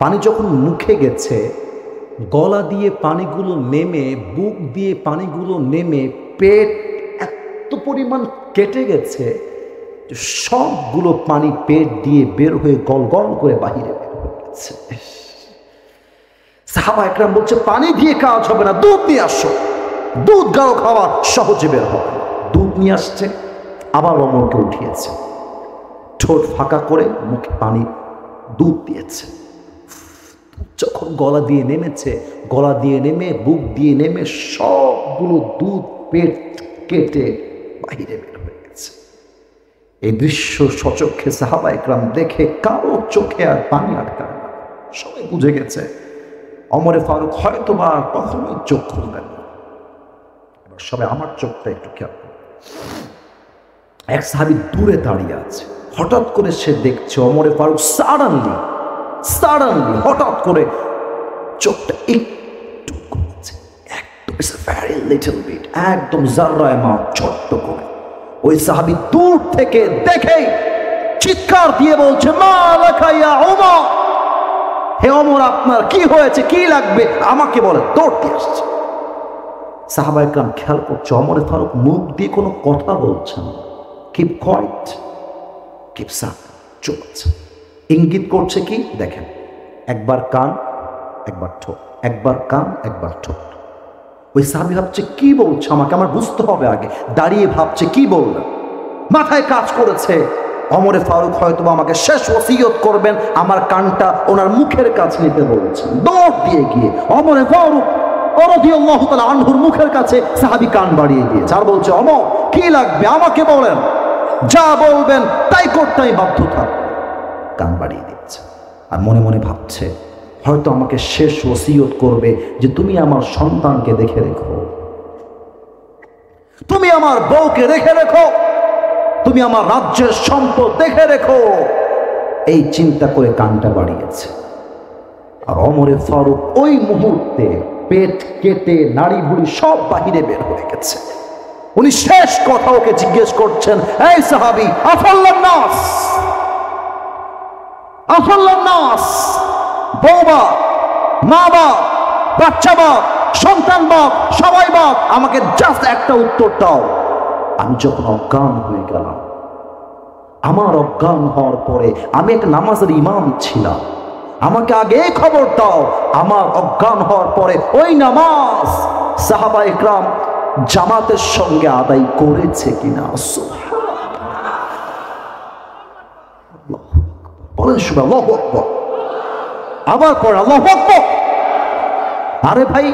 পানি যখন মুখে গেছে, গলা দিয়ে পানিগুলো নেমে, বুক দিয়ে পানিগুলো নেমে, পেট এত পরিমাণ কেটে গেছে যে সবগুলো পানি পেট দিয়ে বের হয়ে গল গল করে বাহিরে বের হয়ে গেছে। সাহাবায়ে কেরাম বলছে, পানি দিয়ে কাজ হবে না, দুধ নিয়ে আসো, দুধ গাও খাওয়া সহজে বের হবে। দুধ নিয়ে আসছে, আবার ওমরকে উঠিয়েছে, ঠোঁট ফাঁকা করে মুখে পানি, দুধ দিয়েছে। যখন গলা দিয়ে নেমেছে, গলা দিয়ে নেমে, বুক দিয়ে নেমে সবগুলো দুধ পেট কেটে বাহিরে বের হয়ে গেছে। এই দৃশ্য সচক্ষে সাহাবায়ে কেরাম দেখে কারো চোখে আর পানি আটকায় না, সবাই বুঝে গেছে ওমর ফারুক হয়তো বা কখনোই চোখ খুলবেন না। এবার সবাই আমার চোখটা একটু খেয়াল করুন। এক সাহাবী দূরে দাঁড়িয়ে আছে, হঠাৎ করে সে দেখছে ওমর ফারুক সাডেনলি হঠাৎ করে চোখটা একটু খুলেছে, একদম, ইটস ভেরি লিটল বিট, একদম জাররা অ্যামাউন্ট, ছোট্ট করে। ওই সাহাবী দূর থেকে দেখে চিৎকার দিয়ে বলছে, মা লাকা ইয়া ওমর, হে ওমর আপনার কি হয়েছে, কি লাগবে আমাকে বলে, দৌড়তে আসছে। সাহাবায়ে কেরাম খেয়াল করছে ওমর ফারুক মুখ দিয়ে কোনো কথা বলছেন, কিপ কোয়াইট, কিপ সাইলেন্ট, চুপ আছে। ইঙ্গিত করছে কি দেখেন, একবার কান একবার ঠোঁট, একবার কান একবার ঠোঁট। ওই সাহাবী ভাবছে কি বলছে আমাকে, আমার বুঝতে হবে আগে, দাঁড়িয়ে ভাবছে কি বললেন, মাথায় কাজ করেছে ওমর ফারুক হয়তো আমাকে শেষ ওসিয়ত করবেন, আমার কানটা ওনার মুখের কাছে নিতে বলছেন। দৌড় দিয়ে গিয়ে ওমর ফারুক রাদিয়াল্লাহু তাআলা আনহুর মুখের কাছে সাহাবী কান বাড়িয়ে দিয়েছে, আর বলছে, ওমর কি লাগবে আমাকে বলেন, যা বলবেন তাই করতে আমি বাধ্য থাকব। কান বাড়িয়ে দিচ্ছে, আর মনে মনে ভাবছে হয়তো আমাকে শেষ ওসিয়ত করবে যে তুমি আমার সন্তানকে দেখে রেখো, তুমি আমার বউকে দেখে রেখো, তুমি আমার রাজ্যের সম্পদ দেখে রেখো, এই চিন্তা করে কানটা বাড়িয়েছে। আর ওমর ফারুক ওই মুহূর্তে পেট কেটে নাড়ি ভুঁড়ি সব বাহিরে বের হয়ে গেছে। উনি শেষ কথা ওকে জিজ্ঞেস করছেন, এই সাহাবী, আফাল্লান নাস, আফাল্লান নাস, বৌমা, মা বাপ, বাচ্চা বাপ, সন্তান বাপ, সবাই বাপ, আমাকে জাস্ট একটা উত্তর দাও। আমি যখন অজ্ঞান হয়ে গেলাম, আমার অজ্ঞান হওয়ার পরে আমি একটা নামাজের ইমাম ছিলাম, আমাকে আগে খবর দাও আমার অজ্ঞান হওয়ার পরে ওই নামাজ সাহাবা ইকরাম জামাতের সঙ্গে আদায় করেছে কিনা। বলেন সুবহানাল্লাহু আকবার, আবার পড়ে আল্লাহু আকবার। আরে ভাই,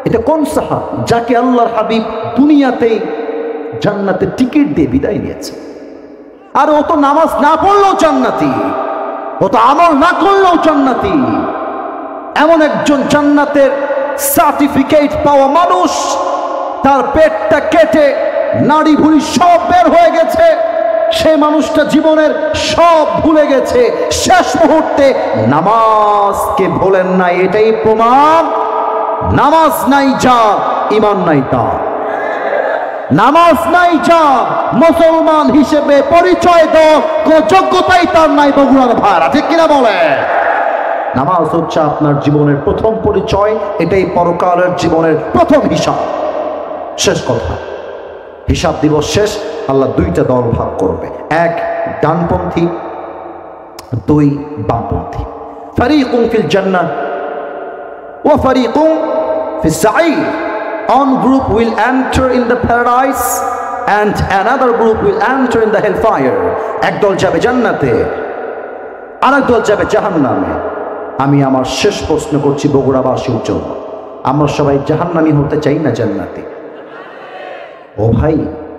এটা কোন সাহাবী যাকে আল্লাহর হাবিব দুনিয়াতেই জান্নাতে টিকিট দিয়ে বিদায় নিয়েছে? আর ও তো নামাজ না পড়লেও জান্নাতি, ও তো আমল না করলেও জান্নাতি। এমন একজন জান্নাতের সার্টিফিকেট পাওয়া মানুষ, তার পেটটা কেটে নাড়ি ভুঁড়ি সব বের হয়ে গেছে, সে মানুষটা জীবনের সব ভুলে গেছে, শেষ মুহূর্তে নামাজকে ভোলেন না। এটাই প্রমাণ নামাজ নাই যার, ঈমান নাই তার। নামাজ নাই যার, মুসলমান হিসেবে পরিচয় দেওয়ার কোন যোগ্যতাই তার নাই। বগুড়ার ভাইরা ঠিক কিনা বলে? নামাজ হচ্ছে আপনার জীবনের প্রথম পরিচয়, এটাই পরকালের জীবনের প্রথম হিসাব। শেষ কথা, হিসাব দিবস শেষ, আল্লাহ দুইটা দল ভাগ করবে, এক ডানপন্থী, দুই বামপন্থী। ফারিকুন ফিল জান্নাহ ওয়া ফারিকুন ফিস সাঈর। One group will enter in the paradise and another group will enter in the hellfire. এক দল যাবে জান্নাতে, আরেক দল যাবে জাহান্নামে। আমি আমার শেষ প্রশ্ন করছি বগুড়াবাসীর জন্য, আমরা সবাই জাহান্নামী হতে চাই না জান্নাতি? ও ভাই,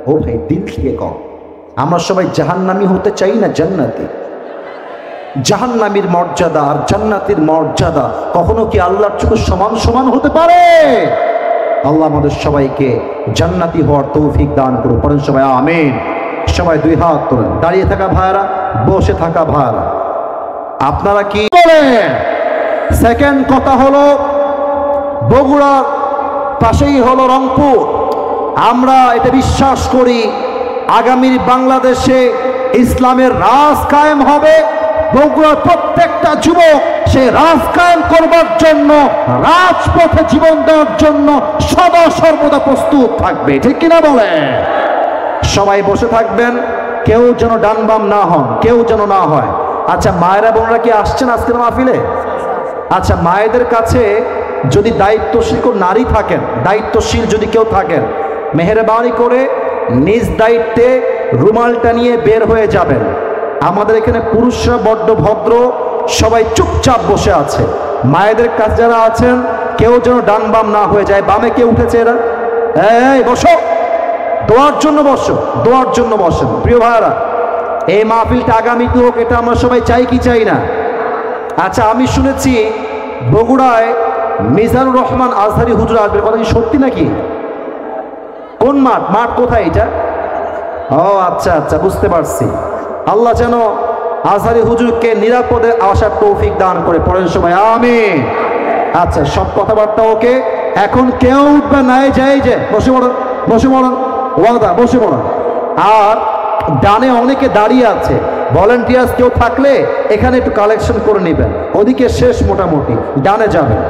ও ভাই, দিল থেকে কম, আমরা সবাই জাহান্নামী হতে চাই না জান্নাতি? জাহান্নামীর মর্যাদা আর জান্নাতির মর্যাদা কখনো কি আল্লাহর চোখে সমান সমান হতে পারে? আল্লাহ আমাদের সবাইকে জান্নাতি হওয়ার তৌফিক দান করুন। পড়েন সবাই আমিন। সবাই দুই হাত তোলেন। দাঁড়িয়ে থাকা ভাইরা, বসে থাকা ভাইরা, আপনারা কি বলেন? সেকেন্ড কথা হলো, বগুড়ার পাশেই হলো রংপুর। আমরা এটা বিশ্বাস করি আগামীর বাংলাদেশে ইসলামের রাজ কায়েম হবে। বগুড়ার প্রত্যেকটা যুবক সে রাজ কায়েম করবার জন্য, রাজপথে জীবন দেওয়ার জন্য সদা সর্বদা প্রস্তুত থাকবে। ঠিক কিনা বলে? সবাই বসে থাকবেন, কেউ যেন ডান বাম না হন, কেউ যেন না হয়। আচ্ছা, মায়েরা বোনরা কি আসছেন আজকের মাহফিলে? আচ্ছা, মায়েদের কাছে যদি দায়িত্বশীল কোন নারী থাকেন, দায়িত্বশীল যদি কেউ থাকেন, মেহেরবানি করে নিজ দায়িত্বে রুমালটা নিয়ে বের হয়ে যাবেন। আমাদের এখানে পুরুষরা বড্ড ভদ্র, সবাই চুপচাপ বসে আছে। মায়েদের কাছে যারা আছেন কেউ যেন ডান বাম না হয়ে যায়। বামে কে উঠেছে? এরা এই বসো, দোয়ার জন্য বসো, দোয়ার জন্য বসেন। প্রিয় ভাইরা, এই মাহফিলটা আগামীতে হোক, এটা আমরা সবাই চাই কি চাই না? আচ্ছা, আমি শুনেছি বগুড়ায় মিজানুর রহমান আজহারি হুজুর আসবে, কথা কি সত্যি নাকি? কোন মাঠ? মাঠ কোথায় এটা? ও আচ্ছা আচ্ছা, বুঝতে পারছি। আল্লাহ যেন আজহারি হুজুরকে নিরাপদে আসার তৌফিক দান করে। পড়েন সবাই আমিন। আচ্ছা, সব কথাবার্তা ওকে। এখন কেউ উঠবে না, যাই যে বসে পড়েন, বসে পড়েন, ওয়াদা বসে পড়েন। আর ডানে অনেকে দাঁড়িয়ে আছে, ভলেন্টিয়ার্স কেউ থাকলে এখানে একটু কালেকশন করে নেবেন। ওদিকে শেষ, মোটামুটি ডানে যাবেন।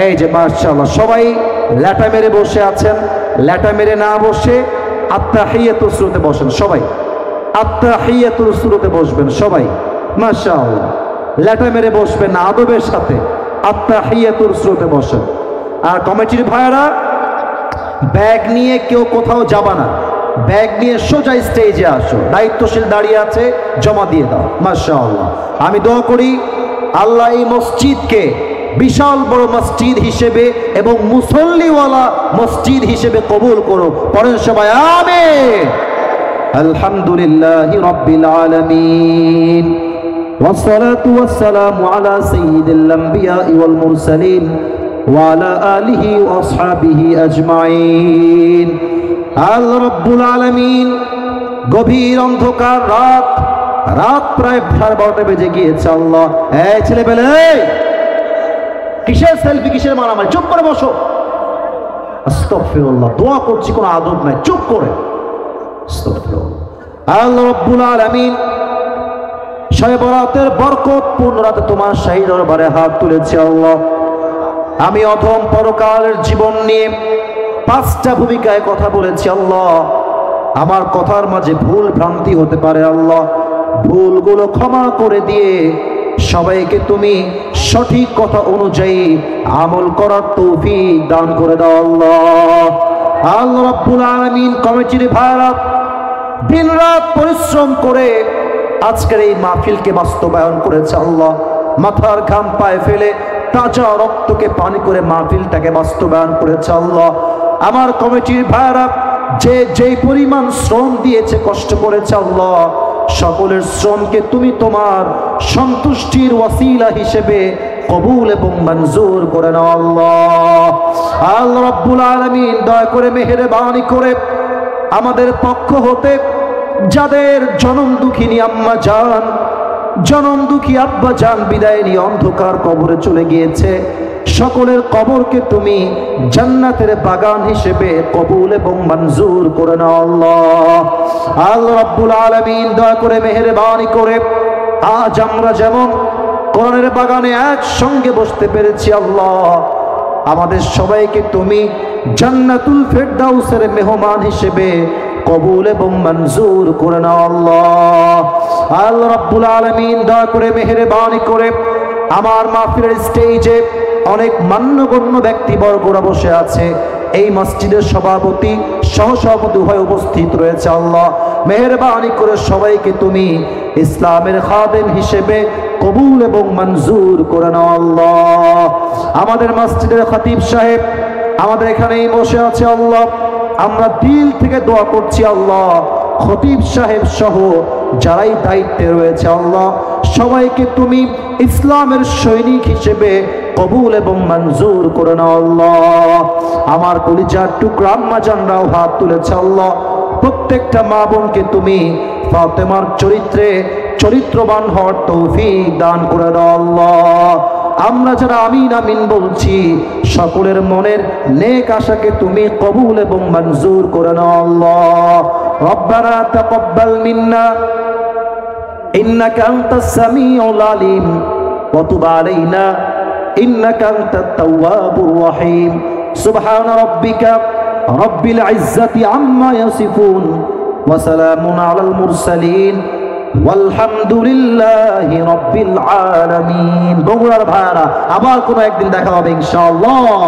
এই যে মাশাআল্লাহ, সবাই ল্যাটা মেরে বসে আছেন। ল্যাটা মেরে না বসে আত্তাহিয়াতুর সুরতে বসেন। সবাই আত্তাহিয়াতুর সুরতে বসবেন সবাই। মাশাআল্লাহ, ল্যাটা মেরে বসবেন না, আদবের সাথে আত্তাহিয়াতুর সুরতে বসেন। আর কমিটির ভাইয়েরা, ব্যাগ নিয়ে কেউ কোথাও যাবা না, ব্যাগ নিয়ে সোজা স্টেজে আসো। দায়িত্বশীল দাঁড়িয়ে আছে, জমা দিয়ে দাও। মাশাআল্লাহ, আমি দোয়া করি আল্লাহ এই মসজিদকে বিশাল বড় মসজিদ হিসেবে এবং মুসল্লিওয়ালা মসজিদ হিসেবে কবুল করো। পড়েন সবাই আমিন। আলহামদুলিল্লাহি রাব্বিল আলামিন, ওয়াসসালাতু ওয়াসসালামু আলা সাইয়্যিদিল আমবিয়াই ওয়াল মুরসালিন ওয়া আলা আলিহি ওয়া আসহাবিহি আজমাইন। আল্লাহ রাব্বুল আলামিন, গভীর অন্ধকার রাত, রাত প্রায় 12:30 বেজে গিয়েছে। আল্লাহ, এই ছেলেবেলে, কিসের সেলফি, কিসের মারামারি? চুপ করে বসো। আস্তাগফিরুল্লাহ, দোয়া করছি, কোনো আদব নাই, চুপ করে। আস্তাগফিরুল্লাহ। আল্লাহ রাব্বুল আলামিন, শবে বরাতের বরকতপূর্ণ রাতে তোমার শাহী দরবারে হাত তুলেছি। আল্লাহ, আমি অধম পরকালের জীবন নিয়ে 5টা ভূমিকায় কথা বলেছি আল্লাহ। আমার কথার মাঝে ভুল ভ্রান্তি হতে পারে আল্লাহ, ভুলগুলো ক্ষমা করে দিয়ে সবাইকে তুমি সঠিক কথা অনুযায়ী আমল করার তৌফিক দান করে দাও আল্লাহ। আল্লাহ রাব্বুল আলামিন কমিটির ভাইরা দিনরাত পরিশ্রম করে আজকের এই মাহফিলকে বাস্তবায়ন করেছে আল্লাহ। মাথার ঘাম পায়ে ফেলে তাজা রক্তকে পানি করে মাহফিলটাকে বাস্তবায়ন করেছে আল্লাহ। আমার কমিটির ভাইরা যেই পরিমাণ শ্রম দিয়েছে, কষ্ট করেছে আল্লাহ, সকলের শ্রমকে তুমি তোমার সন্তুষ্টির ওয়াসিলা হিসেবে কবুল এবং মঞ্জুর করে নাও আল্লাহ। আল্লাহ রাব্বুল আলামিন দয়া করে মেহেরবানি করে আমাদের পক্ষ হতে যাদের জনম দুঃখিনী আম্মা জান, জনম দুঃখী আব্বা জান বিদায় নিয়ে অন্ধকার কবরে চলে গিয়েছে, সকলের কবরকে তুমি জান্নাতের বাগান হিসেবে কবুল এবং মঞ্জুর করে নাও আল্লাহ। আল্লাহ রাব্বুল আলামিন দয়া করে মেহেরবানি করে আজ আমরা যেমন কোরআনের বাগানে একসঙ্গে বসতে পেরেছি আল্লাহ, আমাদের সবাইকে তুমি জান্নাতুল ফেরদাউসের মেহমান হিসেবে কবুল এবং মঞ্জুর করে নাও আল্লাহ। আল্লাহ রাব্বুল আলামিন দয়া করে মেহেরবানি করে আমার মাহফিলের স্টেজে অনেক মান্যগণ্য ব্যক্তিবর্গরা বসে আছে, এই মসজিদের সভাপতি সহসভাপতি হয়ে উপস্থিত রয়েছে আল্লাহ। মেহেরবানি করে সবাইকে তুমি ইসলামের খাদেম হিসেবে কবুল এবং মঞ্জুর করে নাও আল্লাহ। আমাদের মসজিদের খতিব সাহেব আমাদের এখানেই বসে আছে আল্লাহ, আমরা দিল থেকে দোয়া করছি আল্লাহ, খতিব সাহেব সহ যারাই দায়িত্বে রয়েছে আল্লাহ, সবাইকে তুমি ইসলামের সৈনিক হিসেবে কবুল এবং মঞ্জুর করে নাও আল্লাহ। আমার কলিজার টুকরা আম্মা জানরাও হাত তুলেছে আল্লাহ, প্রত্যেকটা মা বোনকে তুমি ফাতেমার চরিত্রে চরিত্রবান হওয়ার তৌফিক দান করে দাও আল্লাহ। আমরা যারা আমিন আমিন বলছি সকলের মনের নেক আশাকে তুমি কবুল এবং মঞ্জুর করে নাও আল্লাহ। রব্বানা তাকাব্বাল মিন্না ইন্নাকা আনতাস সামিউল আলিম ওয়া তুব আলাইনা ইন্নাকা আনতাত তাওয়াবুর রহিম। সুবহান রাব্বিকা রাব্বিল ইজ্জাতি আম্মা ইয়াসিফুন ওয়া সালামুন আলাল মুরসালিন ওয়ালহামদুলিল্লাহি রাব্বিল আলামিন। বগুড়ার ভাইরা আবার কোনো একদিন দেখা হবে ইনশাআল্লাহ।